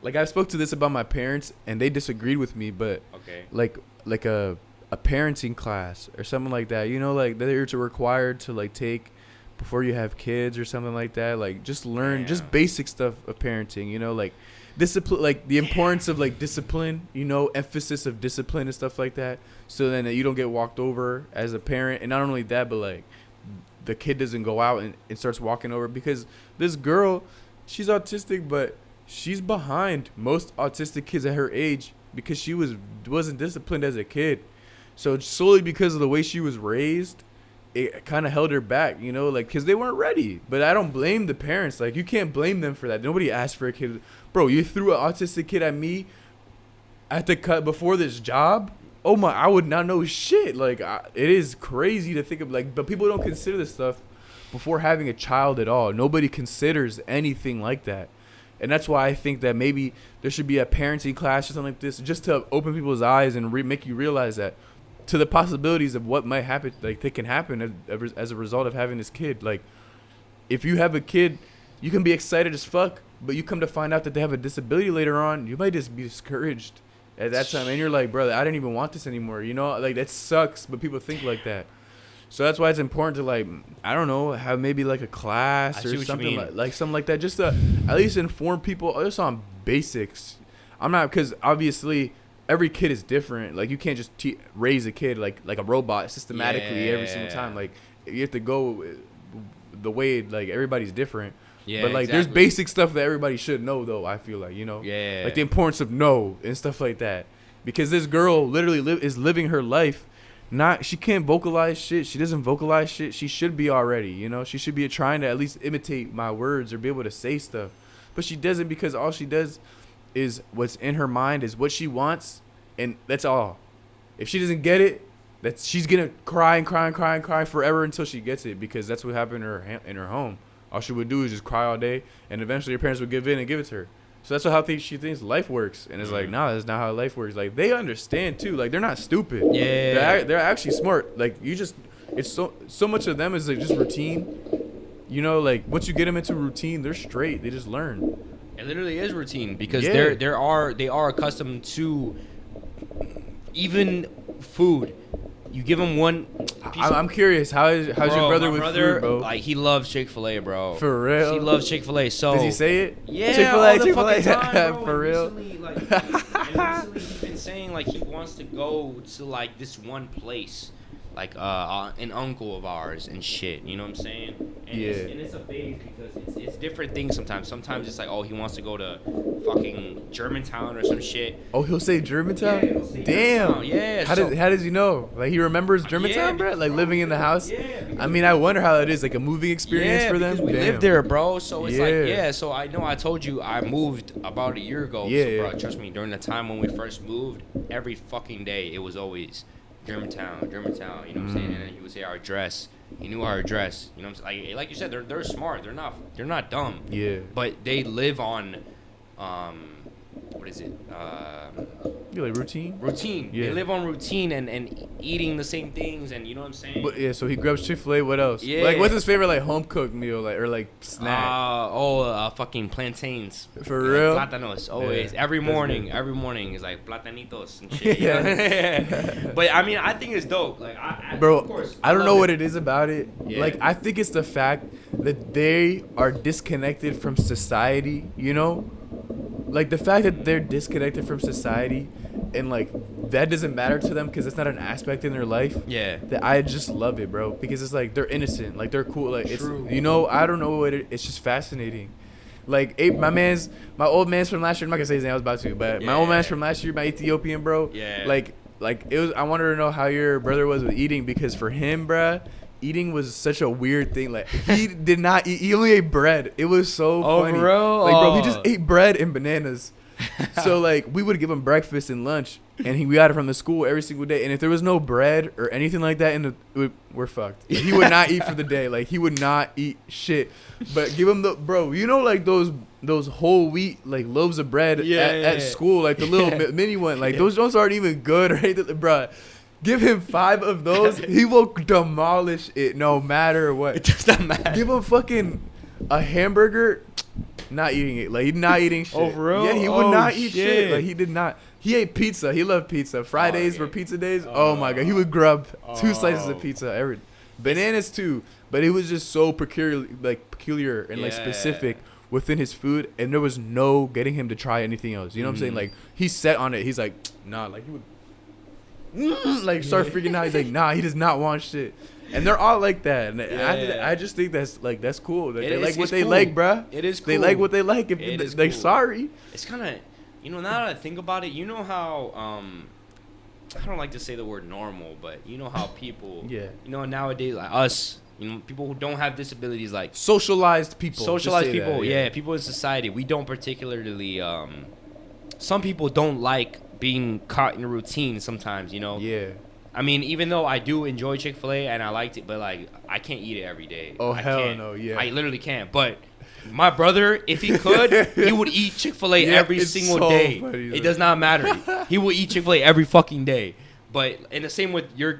Like, I spoke to this about my parents and they disagreed with me, but okay, like a parenting class or something like that, you know, like they're required to like take before you have kids or something like that. Like, just learn just basic stuff of parenting, you know, like discipline, like the importance of like discipline, you know, emphasis of discipline and stuff like that, so then that you don't get walked over as a parent. And not only that, but like the kid doesn't go out and starts walking over, because this girl, she's autistic, but she's behind most autistic kids at her age because she wasn't disciplined as a kid. So solely because of the way she was raised, it kind of held her back, you know, like, because they weren't ready. But I don't blame the parents. Like, you can't blame them for that. Nobody asked for a kid. Bro, you threw an autistic kid at me at the cut before this job. Oh my, I would not know shit. Like, it is crazy to think of, like, but people don't consider this stuff before having a child at all. Nobody considers anything like that. And that's why I think that maybe there should be a parenting class or something like this, just to open people's eyes and make you realize that, to the possibilities of what might happen, like, that can happen as a result of having this kid. Like, if you have a kid, you can be excited as fuck, but you come to find out that they have a disability later on, you might just be discouraged at that time. And you're like, brother, I didn't even want this anymore, you know? Like, that sucks, but people think like that. So that's why it's important to, like, I don't know, have maybe like a class or something like something like that, just to at least inform people just on basics. I'm not, because obviously every kid is different. Like, you can't just raise a kid like a robot systematically every single time. Like, you have to go the way, like, everybody's different. Yeah, but like, there's basic stuff that everybody should know, though, I feel like, you know? Yeah. Like the importance of no and stuff like that. Because this girl literally is living her life. She can't vocalize shit. She doesn't vocalize shit. She should be already, you know? She should be trying to at least imitate my words or be able to say stuff. But she doesn't, because all she does is what's in her mind is what she wants, and that's all. If she doesn't get it, she's gonna cry forever until she gets it, because that's what happened in her home. All she would do is just cry all day, and eventually her parents would give in and give it to her. So that's how she thinks life works, and it's like, nah, that's not how life works. Like, they understand too. Like, they're not stupid. Yeah, they're actually smart. Like, it's so much of them is like just routine. You know, like, once you get them into routine, they're straight. They just learn. It literally is routine, because they are accustomed to even food. You give him one piece. I'm curious. How's your brother with food, bro? Like, he loves Chick-fil-A, bro. For real? He loves Chick-fil-A. So does he say it? Yeah, Chick-fil-A. Time, for real. Recently he's been saying, like, he wants to go to, like, this one place, like an uncle of ours and shit. You know what I'm saying? And it's a phase, because it's different things sometimes. Sometimes it's like, oh, he wants to go to fucking Germantown or some shit. Oh, he'll say Germantown? Yeah, he'll say damn. Germantown. Yeah. How does he know? Like, he remembers Germantown, bro? Like, living in the house? Yeah. I mean, I wonder how that is, like a moving experience for them. We lived there, bro. So it's so I know I told you I moved about a year ago. So, bro, trust me, during the time when we first moved, every fucking day it was always Germantown, you know what I'm saying? And then he would say our address. He knew our address. You know what I'm saying? Like you said, they're smart. They're not dumb. Yeah. But they live on what is it? Like routine? Routine. Yeah. They live on routine and eating the same things, and you know what I'm saying? But yeah, so he grabs Chick-fil-A. What else? Yeah. Like, what's his favorite, like, home cooked meal, like, or like snack? Fucking plantains. For real? Plátanos, always. Yeah. Every morning is like platanitos and shit. Yeah. But I mean, I think it's dope. Like, bro, of course, I don't know what it is about it. Yeah. Like, I think it's the fact that they are disconnected from society, you know? Like, the fact that they're disconnected from society and, like, that doesn't matter to them because it's not an aspect in their life. Yeah. That I just love it, bro, because it's like they're innocent, like they're cool, like True. it's I don't know what it's just fascinating. Like my old man's from last year. I'm not gonna say his name. I was about to, but my old man's from last year, my Ethiopian bro. Yeah. Like it was. I wanted to know how your brother was with eating because for him, bruh, eating was such a weird thing. Like he did not eat. He only ate bread. It was so funny. Bro. Like bro, he just ate bread and bananas. So like we would give him breakfast and lunch, and we got it from the school every single day. And if there was no bread or anything like that, we're fucked. Like, he would not eat for the day. Like he would not eat shit. But give him like those whole wheat like loaves of bread at school, like the little mini one. Like those ones aren't even good, right, bruh. Give him 5 of those, he will demolish it no matter what. It does not matter. Give him fucking a hamburger. Not eating it. Like, he's not eating shit. Oh, for real? Yeah, he would not eat shit. Like, he did not. He ate pizza. He loved pizza. Fridays were pizza days. Oh, my God. He would grub 2 slices of pizza every. Bananas, too. But it was just so peculiar and, like, specific within his food. And there was no getting him to try anything else. You know what I'm saying? Like, he's set on it. He's like, nah. Like, he would, like, start freaking out. He's like, nah, he does not want shit. And they're all like that. And I just think that's cool. Like, they like what they like, bruh. It is cool. They like what they like. If they're sorry. It's kind of, now that I think about it, you know how, I don't like to say the word normal, but you know how people, nowadays, like us, people who don't have disabilities, like. Socialized people. People in society. We don't particularly, some people don't like being caught in a routine sometimes, Yeah. I mean, even though I do enjoy Chick-fil-A and I liked it, but like I can't eat it every day. Oh, I hell can't. no, yeah. I literally can't. But my brother, if he could, he would eat Chick-fil-A every single day. Funny, it does not matter. He would eat Chick-fil-A every fucking day. But and the same with your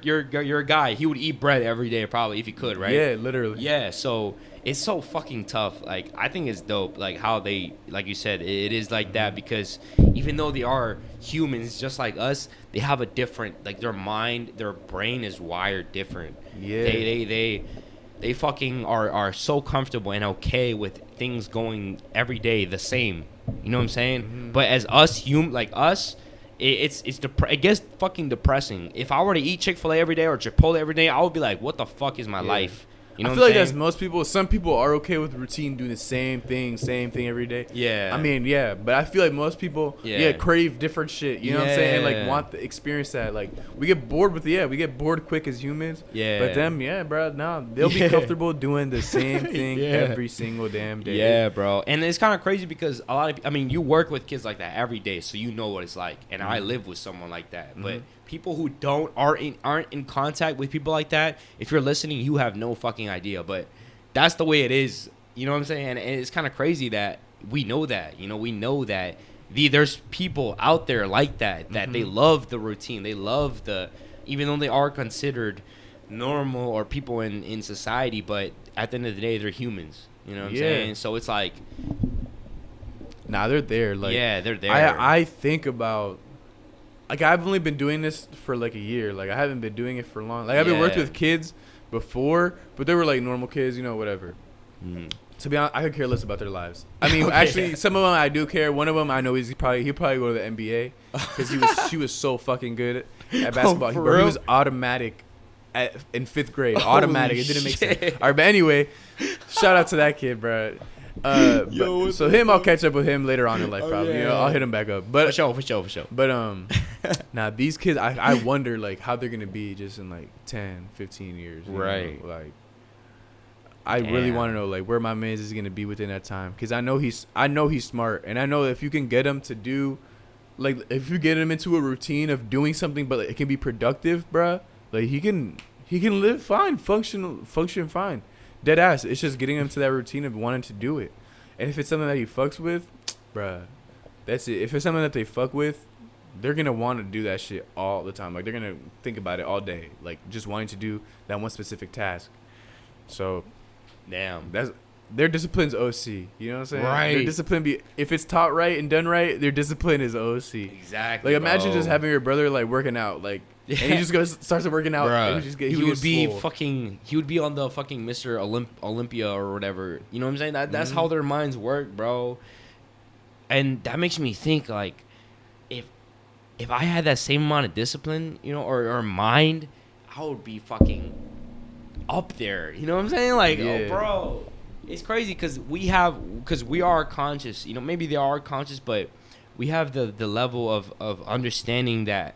guy, he would eat bread every day probably if he could, right? Yeah, literally. Yeah, so it's so fucking tough. Like I think it's dope, like how they, like you said, it is like that because even though they are humans just like us, they have a different, like their mind, their brain is wired different. Yeah. They fucking are so comfortable and okay with things going every day the same. You know what I'm saying? Mm-hmm. But as us it gets fucking depressing. If I were to eat Chick-fil-A every day or Chipotle every day, I would be like, what the fuck is my life? You know I feel like that's most people. Some people are okay with routine, doing the same thing every day. Yeah. I mean, yeah, but I feel like most people, crave different shit. You know what I'm saying? And like want to experience that. Like we get bored we get bored quick as humans. Yeah. But them, bro, they'll be comfortable doing the same thing every single damn day. Yeah, bro. And it's kind of crazy because you work with kids like that every day, so you know what it's like. And I live with someone like that, but. People who aren't in contact with people like that, if you're listening, you have no fucking idea. But that's the way it is. You know what I'm saying? And it's kind of crazy that we know that. We know that there's people out there like that they love the routine. They love even though they are considered normal or people in society, but at the end of the day, they're humans. You know what I'm saying? So it's like, nah, they're there. Like, yeah, they're there. I think about. Like, I've only been doing this for, like, a year. Like, I haven't been doing it for long. Like, I've been working with kids before, but they were, like, normal kids, whatever. Mm. To be honest, I could care less about their lives. I mean, actually, some of them I do care. One of them, I know he'll probably go to the NBA because she was so fucking good at basketball. He was automatic in 5th grade. Automatic. It didn't make sense. All right, but anyway, shout out to that kid, bro. So I'll catch up with him later on in life, probably. I'll hit him back up. But for sure. But now these kids, I wonder like how they're gonna be just in like 10, 15 years. Right. Like, I really want to know like where my man is gonna be within that time, because I know he's smart, and I know if you can get him to do, like if you get him into a routine of doing something, but like, it can be productive, bruh. Like he can live fine, function fine. Dead ass. It's just getting them to that routine of wanting to do it. And if it's something that he fucks with, bruh, that's it. If it's something that they fuck with, they're going to want to do that shit all the time. Like, they're going to think about it all day. Like, just wanting to do that one specific task. So, damn. Their discipline's OC. You know what I'm saying? Right. Their discipline if it's taught right and done right, their discipline is OC. Exactly. Like, imagine just having your brother, like, working out. Like, and he just starts working out. And he would be on the fucking Mr. Olympia or whatever. You know what I'm saying? That's how their minds work, bro. And that makes me think, like, if I had that same amount of discipline, you know, or mind, I would be fucking up there. You know what I'm saying? Like, oh, bro, it's crazy because we are conscious. You know, maybe they are conscious, but we have the level of understanding that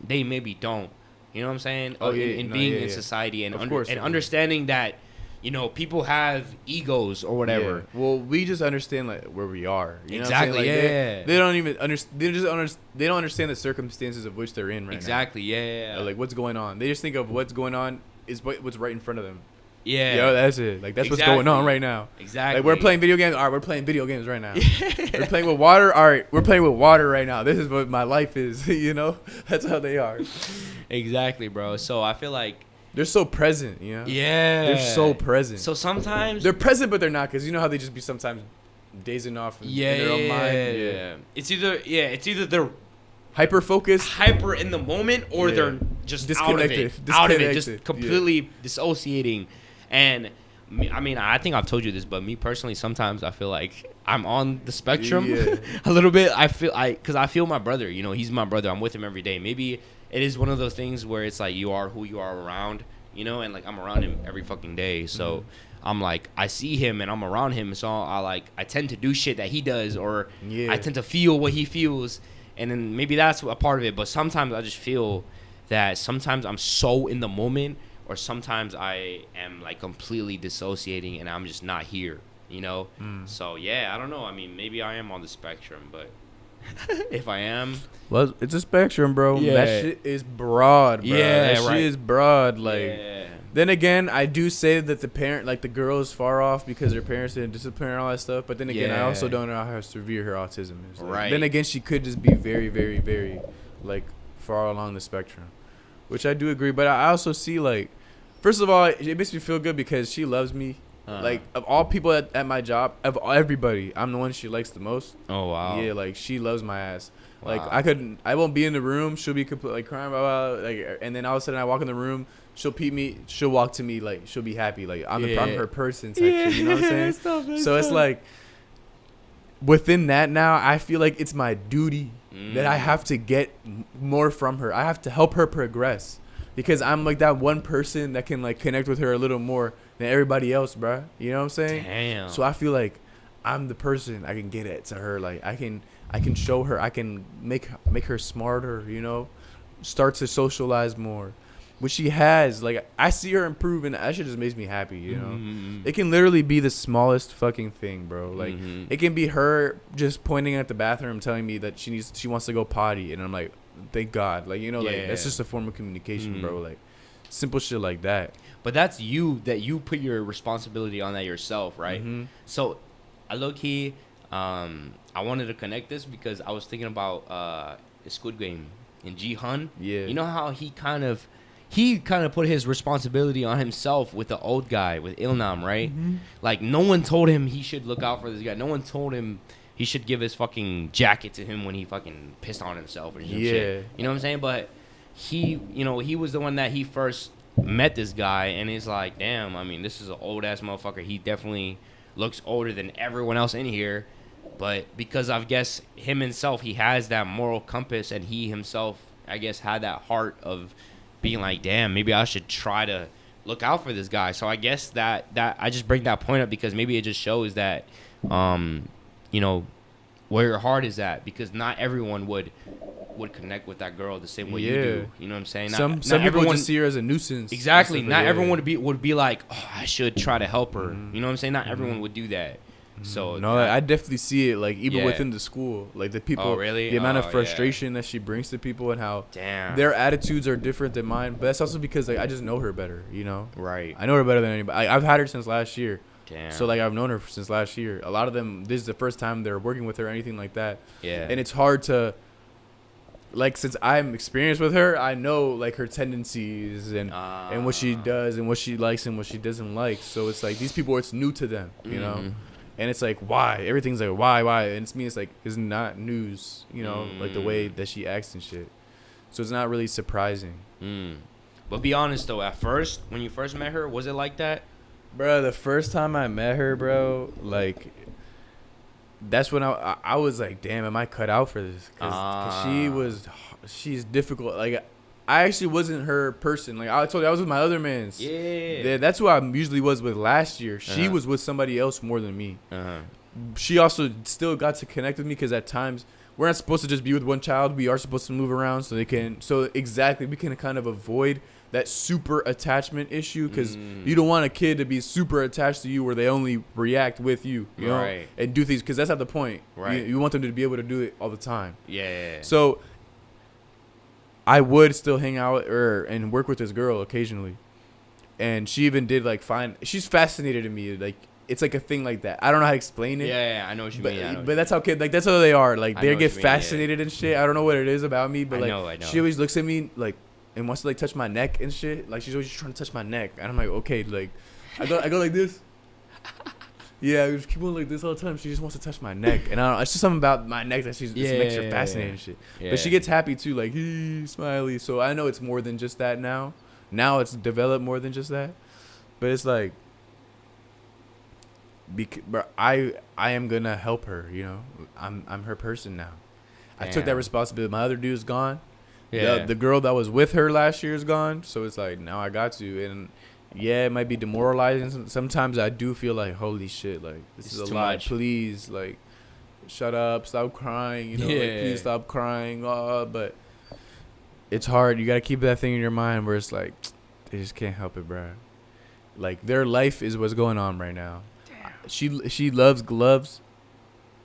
they maybe don't. You know what I'm saying? In being in society and understanding that, you know, people have egos or whatever. Yeah. Well, we just understand like where we are. You exactly. Know what I'm saying? Like, they don't even understand. They don't understand the circumstances of which they're in right now. Exactly. Yeah. Or, like what's going on. They just think of what's going on is what's right in front of them. Yeah. Yo, that's it. Like that's what's going on right now. Exactly. Like we're playing video games. All right, we're playing video games right now. We're playing with water. All right, we're playing with water right now. This is what my life is. You know, that's how they are. Exactly, bro. So I feel like they're so present, you know? Yeah. They're so present. So sometimes they're present, but they're not, because you know how they just be sometimes dazing off in their own mind. Yeah. It's either they're hyper focused, hyper in the moment, or they're just disconnected, out of it, just completely dissociating. And I mean, I think I've told you this, but me personally, sometimes I feel like I'm on the spectrum a little bit. Because I feel my brother. You know, he's my brother. I'm with him every day. Maybe it is one of those things where it's like you are who you are around, you know, and like I'm around him every fucking day. So I'm like, I see him and I'm around him. So I tend to do shit that he does, or I tend to feel what he feels. And then maybe that's a part of it. But sometimes I just feel that sometimes I'm so in the moment, or sometimes I am like completely dissociating and I'm just not here, you know? So yeah, I don't know. I mean, maybe I am on the spectrum, but if I am, well, it's a spectrum, bro. That shit is broad, bro. That shit is broad. Like, then again, I do say that the girl is far off because her parents didn't discipline her and all that stuff. But then again, I also don't know how severe her autism is. Like, then again, she could just be very, very, very, like, far along the spectrum, which I do agree. But I also see, like, first of all, it makes me feel good because she loves me. Like, of all people at my job, of everybody, I'm the one she likes the most. Oh, wow. Yeah, like, she loves my ass. Wow. Like, I won't be in the room. She'll be completely like, crying about, like, and then all of a sudden I walk in the room. She'll peep me. She'll walk to me. Like, she'll be happy. Like, I'm her person type shit. You know what I'm saying? So it's like, within that now, I feel like it's my duty that I have to get more from her. I have to help her progress. Because I'm like that one person that can like connect with her a little more than everybody else, bro. You know what I'm saying? Damn. So I feel like I'm the person I can get it to her. Like I can show her. I can make her smarter. You know, start to socialize more, which she has. Like I see her improve, and that shit just makes me happy. You know, it can literally be the smallest fucking thing, bro. Like it can be her just pointing at the bathroom, telling me that she wants to go potty, and I'm like, thank God. Like, you know, like that's just a form of communication, bro. Like simple shit like that. But that's you put your responsibility on that yourself, right? So I low-key I wanted to connect this because I was thinking about the Squid Game in Ji-hun. Yeah. You know how he kind of put his responsibility on himself with the old guy, with Ilnam, right? Like no one told him he should look out for this guy. No one told him he should give his fucking jacket to him when he fucking pissed on himself or some shit. You know what I'm saying? But he was the one that he first met this guy, and he's like, damn, I mean, this is an old-ass motherfucker. He definitely looks older than everyone else in here. But because I guess him himself, he has that moral compass, and he himself, I guess, had that heart of being like, damn, maybe I should try to look out for this guy. So I guess that I just bring that point up because maybe it just shows that you know, where your heart is at, because not everyone would connect with that girl the same way you do. You know what I'm saying? Some people just see her as a nuisance. Exactly. Not everyone would be like, oh, I should try to help her. You know what I'm saying? Not everyone would do that. So no, I definitely see it, like even within the school, like the people, really? The amount of frustration that she brings to people and how their attitudes are different than mine. But that's also because like I just know her better, you know? Right. I know her better than anybody. I've had her since last year. Damn. So like I've known her since last year. A lot of them, this is the first time they're working with her or anything like that. Yeah. And it's hard to, like, since I'm experienced with her, I know like her tendencies and what she does and what she likes and what she doesn't like. So it's like these people, it's new to them, you know. And it's like, why? Everything's like, why? And it's me, it's like, it's not news, you know, like the way that she acts and shit. So it's not really surprising. But be honest though, at first, when you first met her, was it like that? Bro, the first time I met her, bro, like, that's when I was like, damn, am I cut out for this? Cause she's difficult. Like, I actually wasn't her person. Like I told you, I was with my other mans. Yeah. That's who I usually was with last year. She was with somebody else more than me. She also still got to connect with me because at times we're not supposed to just be with one child. We are supposed to move around so we can kind of avoid that super attachment issue, because you don't want a kid to be super attached to you where they only react with you, you know, and do things, because that's not the point. You want them to be able to do it all the time. So I would still hang out and work with this girl occasionally, and she even did like she's fascinated in me. Like, it's like a thing like that. I don't know how to explain it. I know what you mean. But that's how kids, like, that's how they are. Like, they get fascinated and shit. I don't know what it is about me, but I know. She always looks at me like and wants to like touch my neck and shit. Like, she's always just trying to touch my neck, and I'm like, okay, like, I go like this. Yeah, I just keep going like this all the time. She just wants to touch my neck, and I don't know, it's just something about my neck that just makes her fascinated and shit. But she gets happy too, like, smiley. So I know it's more than just that now. Now it's developed more than just that. But it's like, but I am gonna help her. You know, I'm her person now. I took that responsibility. My other dude is gone. The girl that was with her last year is gone. So it's like, now I got to. And yeah, it might be demoralizing. Sometimes I do feel like, holy shit, like, this is a lot. Much. Please, like, shut up, stop crying. You know, like, please stop crying. But it's hard. You gotta keep that thing in your mind where it's like, they just can't help it, bro. Like, their life is what's going on right now. Damn. She loves gloves,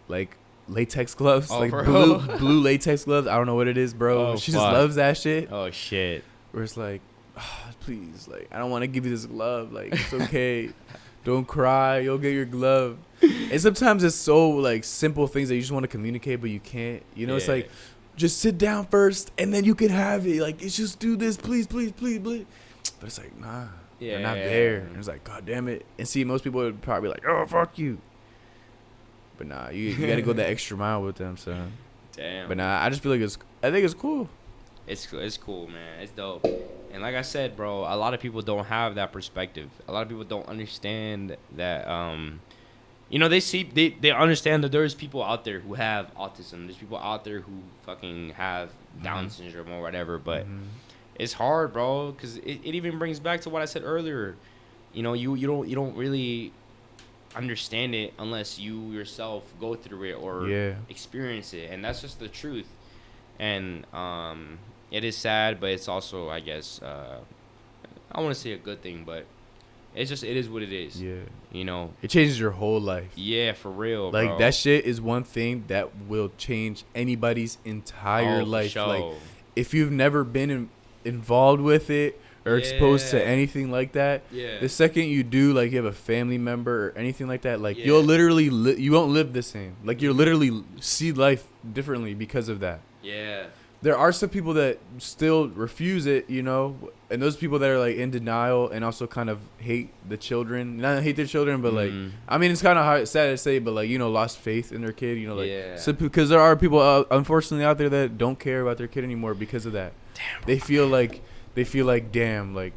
like latex gloves, like blue latex gloves. I don't know what it is, bro. She just loves that shit. Oh shit. Where it's like, please, like, I don't want to give you this glove. Like, it's okay. Don't cry. You'll get your glove. And sometimes it's so like simple things that you just want to communicate, but you can't. You know, it's like, just sit down first, and then you can have it. Like, it's just do this, please, please, please, please. But it's like, nah. They're not there. And it's like, God damn it. And see, most people would probably be like, oh, fuck you. But nah, you got to go that extra mile with them, so. Damn. But nah, I just feel like I think it's cool. It's cool, man. It's dope. And like I said, bro, a lot of people don't have that perspective. A lot of people don't understand that, you know, they understand that there's people out there who have autism. There's people out there who fucking have Down syndrome or whatever, but it's hard, bro, because it even brings back to what I said earlier. You know, you don't really understand it unless you yourself go through it or experience it, and that's just the truth. And it is sad, but it's also, I guess, I want to say a good thing, but it is what it is. You know, it changes your whole life. For real, like, bro. that shit is one thing that will change anybody's entire life. Sure. Like, if you've never been involved with it or exposed to anything like that, the second you do, like, you have a family member or anything like that, like, you'll literally you won't live the same. Like, you'll literally see life differently because of that. There are some people that still refuse it, you know, and those people that are like in denial and also kind of hate the children. Not hate their children, but like, I mean, it's kind of sad to say, but like, you know, lost faith in their kid, you know, like, so, because there are people unfortunately out there that don't care about their kid anymore because of that. Damn. They feel like, damn, like,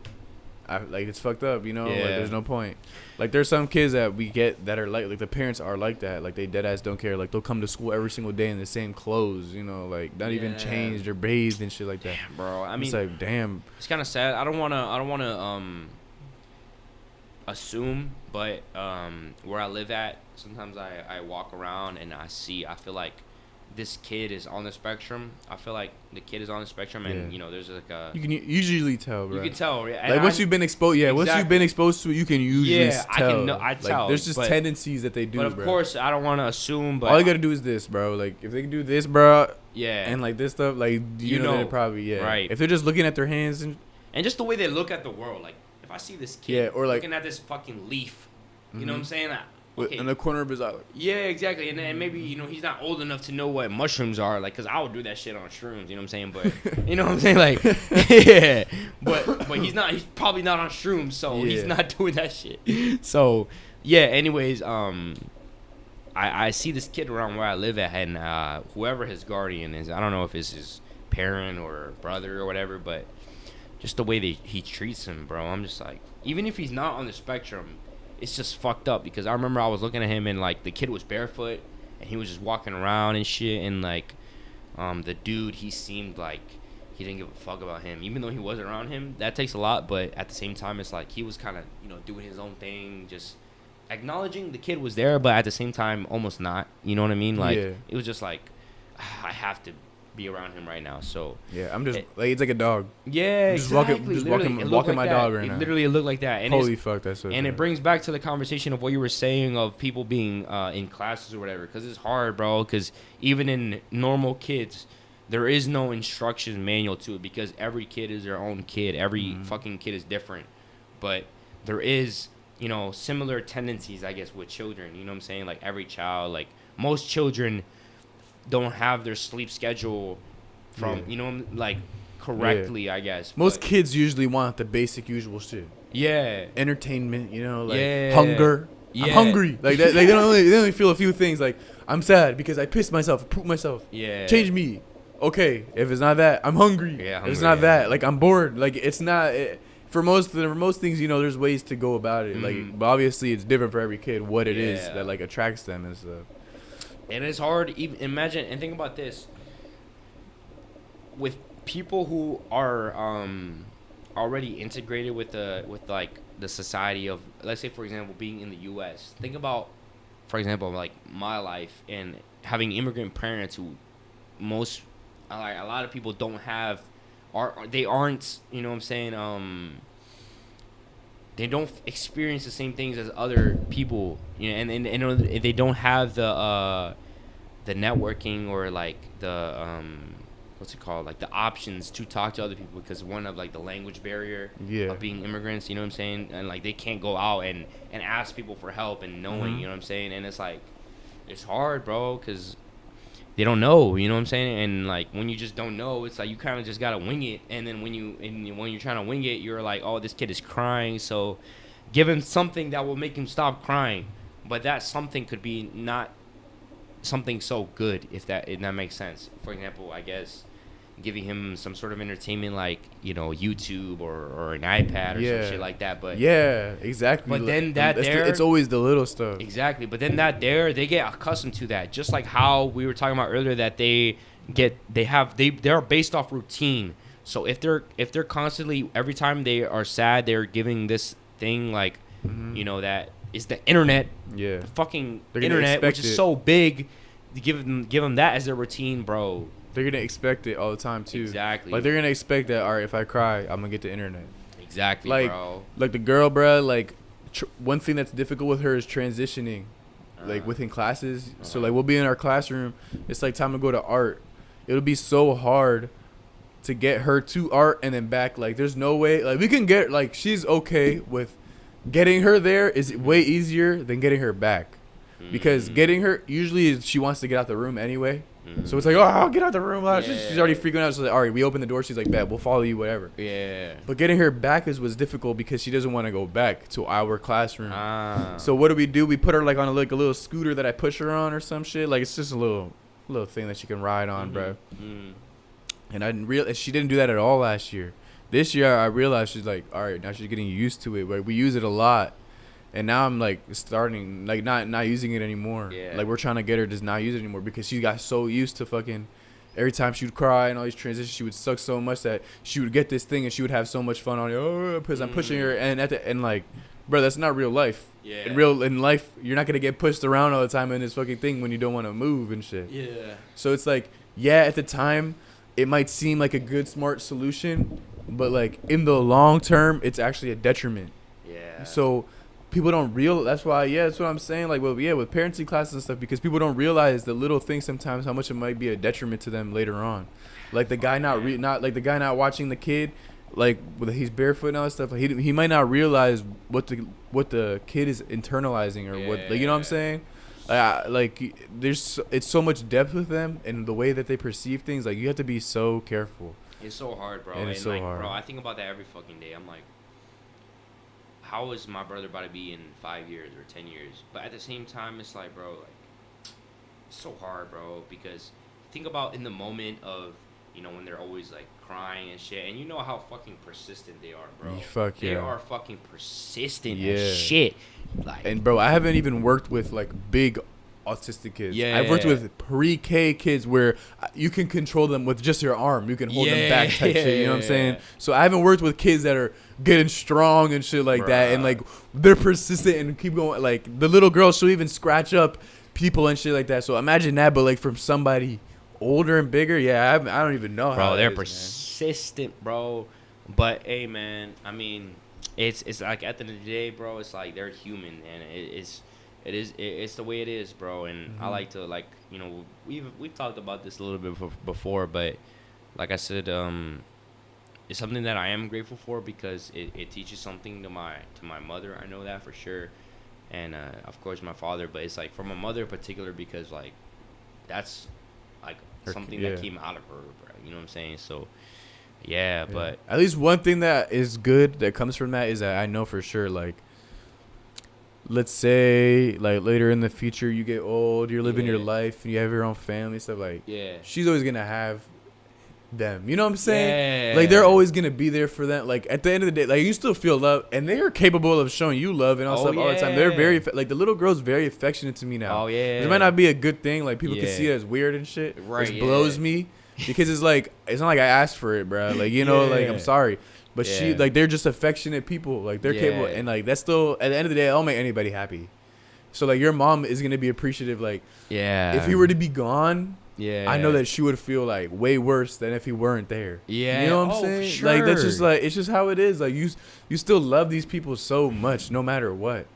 like, it's fucked up, you know, like, there's no point. Like, there's some kids that we get that are like the parents are like that, like, they dead ass don't care, like, they'll come to school every single day in the same clothes, you know, like, not even changed or bathed and shit like that. Damn, bro. I mean, it's like, damn, it's kind of sad. I don't wanna assume, but where I live at, sometimes I walk around and I feel like this kid is on the spectrum. I feel like the kid is on the spectrum, and you know, there's like a. You can usually tell, bro. You can tell, like, once you've been exposed, once you've been exposed to it, you can usually tell. I tell. Like, there's just tendencies that they do. But of course, I don't want to assume. But all you gotta do is this, bro. Like, if they can do this, bro. Yeah. And like this stuff, like, you know they're probably right. If they're just looking at their hands and just the way they look at the world, like, if I see this kid or like looking at this fucking leaf, you know what I'm saying? Okay. In the corner of his eye. Yeah, exactly. And maybe, you know, he's not old enough to know what mushrooms are, like, because I would do that shit on shrooms, you know what I'm saying? But, you know what I'm saying? Like, yeah. But he's probably not on shrooms, so he's not doing that shit. So, yeah, anyways, I see this kid around where I live at, and whoever his guardian is, I don't know if it's his parent or brother or whatever, but just the way he treats him, bro, I'm just like, even if he's not on the spectrum, it's just fucked up, because I remember I was looking at him and, like, the kid was barefoot, and he was just walking around and shit, and like, the dude, he seemed like he didn't give a fuck about him, even though he wasn't around him. That takes a lot, but at the same time, it's like he was kind of, you know, doing his own thing, just acknowledging the kid was there, but at the same time, almost not. You know what I mean? Like, it was just like, I have to be around him right now. So yeah, I'm just like, it's like a dog. Yeah, I'm just walking my dog right now. Literally, it looked like that. And holy fuck, that's so. And it brings back to the conversation of what you were saying of people being in classes or whatever, because it's hard, bro. Because even in normal kids, there is no instruction manual to it, because every kid is their own kid. Every fucking kid is different. But there is, you know, similar tendencies, I guess, with children. You know what I'm saying? Like, every child, like, most children don't have their sleep schedule from, you know, like, correctly, I guess. Most kids usually want the basic usual shit. Yeah. Entertainment, you know, like hunger. Yeah. I'm hungry. Like, they they only feel a few things, like, I'm sad because I pissed myself, pooped myself. Yeah. Change me. Okay, if it's not that, I'm hungry. Yeah, if it's not that, like, I'm bored. Like, it's not for most things, you know, there's ways to go about it. Like, but obviously it's different for every kid what it is that, like, attracts them and stuff. And it's hard. Even imagine and think about this. With people who are already integrated with the society of, let's say, for example, being in the U.S. Think about, for example, like my life and having immigrant parents who a lot of people don't have, they aren't, you know what I'm saying, they don't experience the same things as other people, you know, and they don't have the networking or like the what's it called, like the options to talk to other people, because one of like the language barrier of being immigrants, you know what I'm saying, and like they can't go out and ask people for help and knowing, you know what I'm saying, and it's like, it's hard, bro, because they don't know, you know what I'm saying, and like when you just don't know, it's like you kind of just gotta wing it, and then when you're trying to wing it, you're like, oh, this kid is crying, so give him something that will make him stop crying, but that something could be not something so good, if that makes sense. For example, I guess giving him some sort of entertainment, like, you know, YouTube or an iPad or some shit like that. But yeah, exactly. But then it's always the little stuff. Exactly. But then they get accustomed to that, just like how we were talking about earlier, that they're based off routine. So if they're constantly, every time they are sad, they're giving this thing, like, you know, that is the internet, the fucking internet, which is so big, to give them that as their routine, bro. They're gonna expect it all the time too. Exactly. Like, they're gonna expect that. All right, if I cry, I'm gonna get the internet. Exactly, like, bro. Like the girl, bro. Like, one thing that's difficult with her is transitioning, like within classes. So like, we'll be in our classroom. It's like time to go to art. It'll be so hard to get her to art and then back. Like, there's no way. Like, we can get, like, she's okay with getting her there is way easier than getting her back, because getting her, usually she wants to get out the room anyway. So it's like, oh, I'll get out the room. She's already freaking out. So like, all right, we open the door. She's like, bet, we'll follow you, whatever. Yeah. But getting her back was difficult because she doesn't want to go back to our classroom. So what do? We put her like on a little scooter that I push her on or some shit. Like, it's just a little thing that she can ride on, bro. And I didn't realize she didn't do that at all last year. This year I realized she's like, all right, now she's getting used to it. But we use it a lot. And now I'm like starting like not using it anymore. Yeah. Like, we're trying to get her to not use it anymore because she got so used to fucking every time she would cry and all these transitions, she would suck so much that she would get this thing and she would have so much fun on it. Oh, because I'm pushing her, and at the end, like, bro, that's not real life. Yeah. In life, you're not gonna get pushed around all the time in this fucking thing when you don't want to move and shit. Yeah. So it's like, yeah, at the time, it might seem like a good, smart solution, but like in the long term, it's actually a detriment. Yeah. So people don't that's why, that's what I'm saying. Like, well, yeah, with parenting classes and stuff, because people don't realize the little things sometimes, how much it might be a detriment to them later on. Like the guy not watching the kid, like, he's barefoot and all that stuff. Like, he might not realize what the kid is internalizing, or what, like, you know what I'm saying? It's so much depth with them and the way that they perceive things. Like, you have to be so careful. It's so hard, bro. And it's so hard. Bro, I think about that every fucking day. I'm like, how is my brother about to be in 5 years or 10 years? But at the same time, it's like, bro, like, it's so hard, bro, because think about in the moment of, you know, when they're always like crying and shit, and you know how fucking persistent they are, bro. They are fucking persistent as shit. Like, and bro, I haven't even worked with like big autistic kids. Yeah. I've worked with pre-K kids where you can control them with just your arm. You can hold them back type shit. You know what I'm saying? So I haven't worked with kids that are getting strong and shit like that, and like they're persistent and keep going. Like the little girl, she'll even scratch up people and shit like that. So imagine that, but like from somebody older and bigger. Yeah, I don't even know. Bro, they're persistent, bro. But hey, man, I mean, it's like at the end of the day, bro. It's like they're human, and it's the way it is, bro. And I like to, like, you know, we've talked about this a little bit before, but like I said, it's something that I am grateful for because it teaches something to my mother. I know that for sure, and of course my father. But it's like for my mother in particular because like that's like something that came out of her, bro. You know what I'm saying? So. Yeah, but at least one thing that is good that comes from that is that I know for sure, like, let's say, like, later in the future, you get old, you're living your life, and you have your own family, stuff, like, she's always going to have them. You know what I'm saying? Yeah. Like, they're always going to be there for them. Like, at the end of the day, like, you still feel love, and they are capable of showing you love and all stuff all the time. They're very, like, the little girl's very affectionate to me now. Oh, yeah. It might not be a good thing. Like, people can see it as weird and shit. Right, which blows me. Because it's like, it's not like I asked for it, bro. Like, you know, like, I'm sorry. But she, like, they're just affectionate people. Like, they're capable. And, like, that's still, at the end of the day, that'll make anybody happy. So, like, your mom is going to be appreciative. Like, if he were to be gone, I know that she would feel, like, way worse than if he weren't there. Yeah. You know what I'm saying? Sure. Like, that's just, like, it's just how it is. Like, you still love these people so much, no matter what.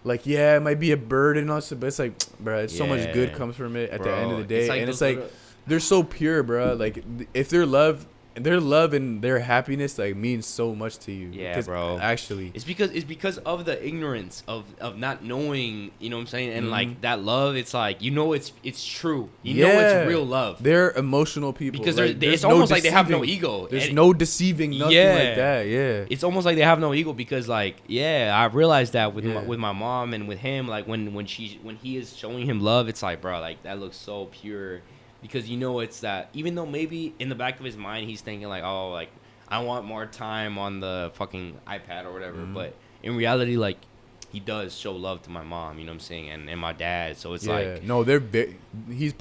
Like, yeah, it might be a burden also, but it's like, bro, it's so much good comes from it at the end of the day. And it's like, they're so pure, bro. Like, if their love and their happiness, like, means so much to you. Yeah, bro. Actually, it's because of the ignorance of not knowing. You know what I'm saying? And like that love, it's like, you know, it's true. You know, it's real love. They're emotional people because it's almost like they have no ego. There's no deceiving, nothing like that. Yeah, it's almost like they have no ego because, like, I realized that with my mom and with him, like when he is showing him love, it's like, bro, like that looks so pure. Because, you know, it's that even though maybe in the back of his mind he's thinking like, oh, like, I want more time on the fucking iPad or whatever. But in reality, like, he does show love to my mom, you know what I'm saying, and my dad. So it's like, no, he's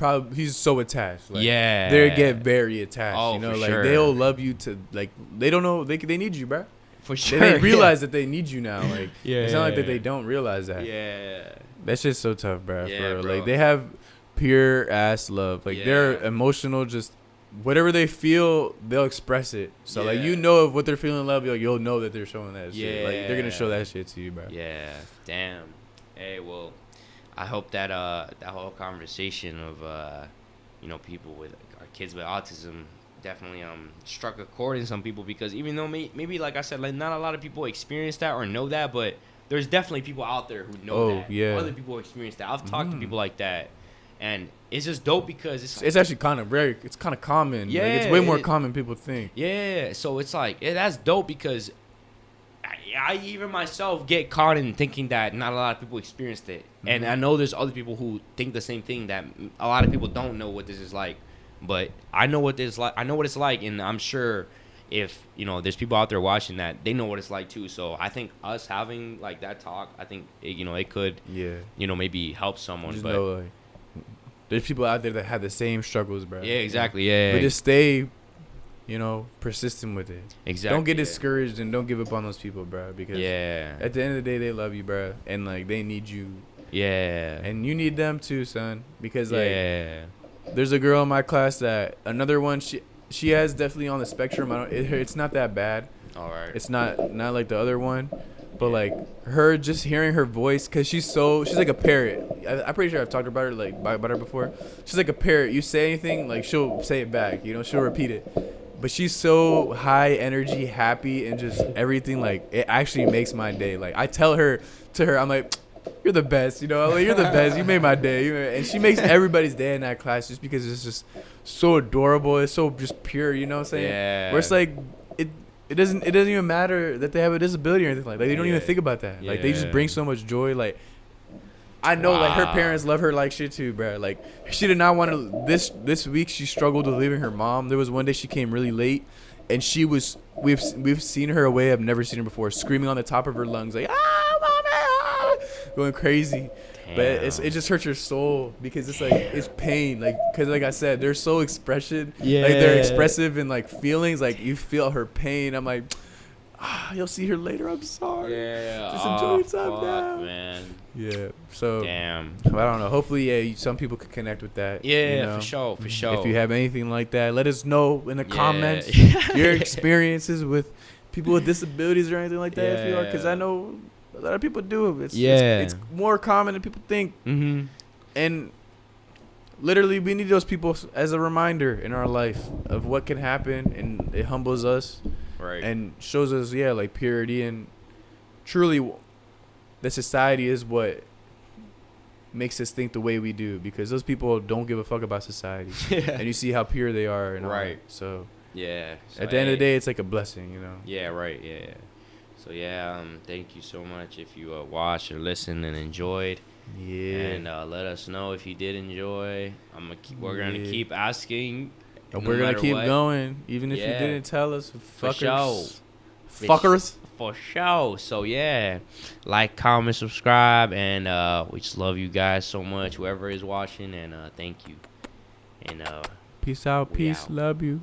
so attached. Like, they get very attached. Oh, you know, like they'll love you to, like, they don't know they need you, bro. For sure. They realize that they need you now. Like, it's not like that they don't realize that. Yeah, that's just so tough, bro. For real. Like, they have pure ass love. Like, they're emotional, just whatever they feel, they'll express it. So like, you know, if what they're feeling in love, you'll know that they're showing that shit. Like, they're gonna show that shit to you, bro. Yeah, damn. Hey, well, I hope that that whole conversation of you know, people with our kids with autism definitely struck a chord in some people, because even though maybe like I said, like, not a lot of people experience that or know that, but there's definitely people out there who know that. Other people experience that. I've talked to people like that. And it's just dope because it's actually kind of rare. It's kind of common. Yeah, like, it's way more common than people think. Yeah, so it's like, that's dope because I even myself get caught in thinking that not a lot of people experienced it. And I know there's other people who think the same thing, that a lot of people don't know what this is like. But I know what this like. I know what it's like, and I'm sure if, you know, there's people out there watching that, they know what it's like too. So I think us having like that talk, I think it could, you know, maybe help someone. Just but know, like, there's people out there that have the same struggles, bro. Yeah, exactly. Yeah. But just stay, you know, persistent with it. Exactly. Don't get discouraged and don't give up on those people, bro. Because at the end of the day, they love you, bro, and like they need you. Yeah. And you need them too, son. Because like, there's a girl in my class that another one. She has definitely on the spectrum. It's not that bad. All right. It's not like the other one. But like her, just hearing her voice, cause she's like a parrot. I'm pretty sure I've talked about her about her before. She's like a parrot. You say anything, like she'll say it back. You know, she'll repeat it. But she's so high energy, happy, and just everything. Like, it actually makes my day. Like, I tell her I'm like, you're the best. You know, like, you're the best. You made my day. And she makes everybody's day in that class just because it's just so adorable. It's so just pure. You know what I'm saying? Yeah. Where it's like, It doesn't even matter that they have a disability or anything like that. They don't even think about that. Like, they just bring so much joy. Like, I know, like, her parents love her like shit too, bro. Like, she did not want to. This week she struggled with leaving her mom. There was one day she came really late, and we've seen her a way I've never seen her before, screaming on the top of her lungs like, ah, mommy, ah! going crazy. Damn. But it just hurts your soul because it's like it's pain, like because like I said, they're so expression, like they're expressive and like feelings, like you feel her pain. I'm like, you'll see her later. I'm sorry. Yeah. Just enjoy your time now, man. Yeah. So damn. I don't know. Hopefully, yeah, some people could connect with that. Yeah, you know? for sure, for sure. If you have anything like that, let us know in the comments your experiences with people with disabilities or anything like that. If you are, because I know a lot of people do. It's more common than people think. Mm-hmm. And literally, we need those people as a reminder in our life of what can happen, and it humbles us, right? And shows us, like purity and truly, the society is what makes us think the way we do, because those people don't give a fuck about society, and you see how pure they are, and right? So yeah, so at the end of the day, it's like a blessing, you know. Yeah, right. Yeah. So yeah, thank you so much if you watched or listened and enjoyed. Yeah. And let us know if you did enjoy. We're gonna keep asking. And we're gonna keep going, even if you didn't tell us. Fuckers. For sure. So yeah, like, comment, subscribe, and we just love you guys so much, whoever is watching, and thank you. And peace out, peace, out. Love you.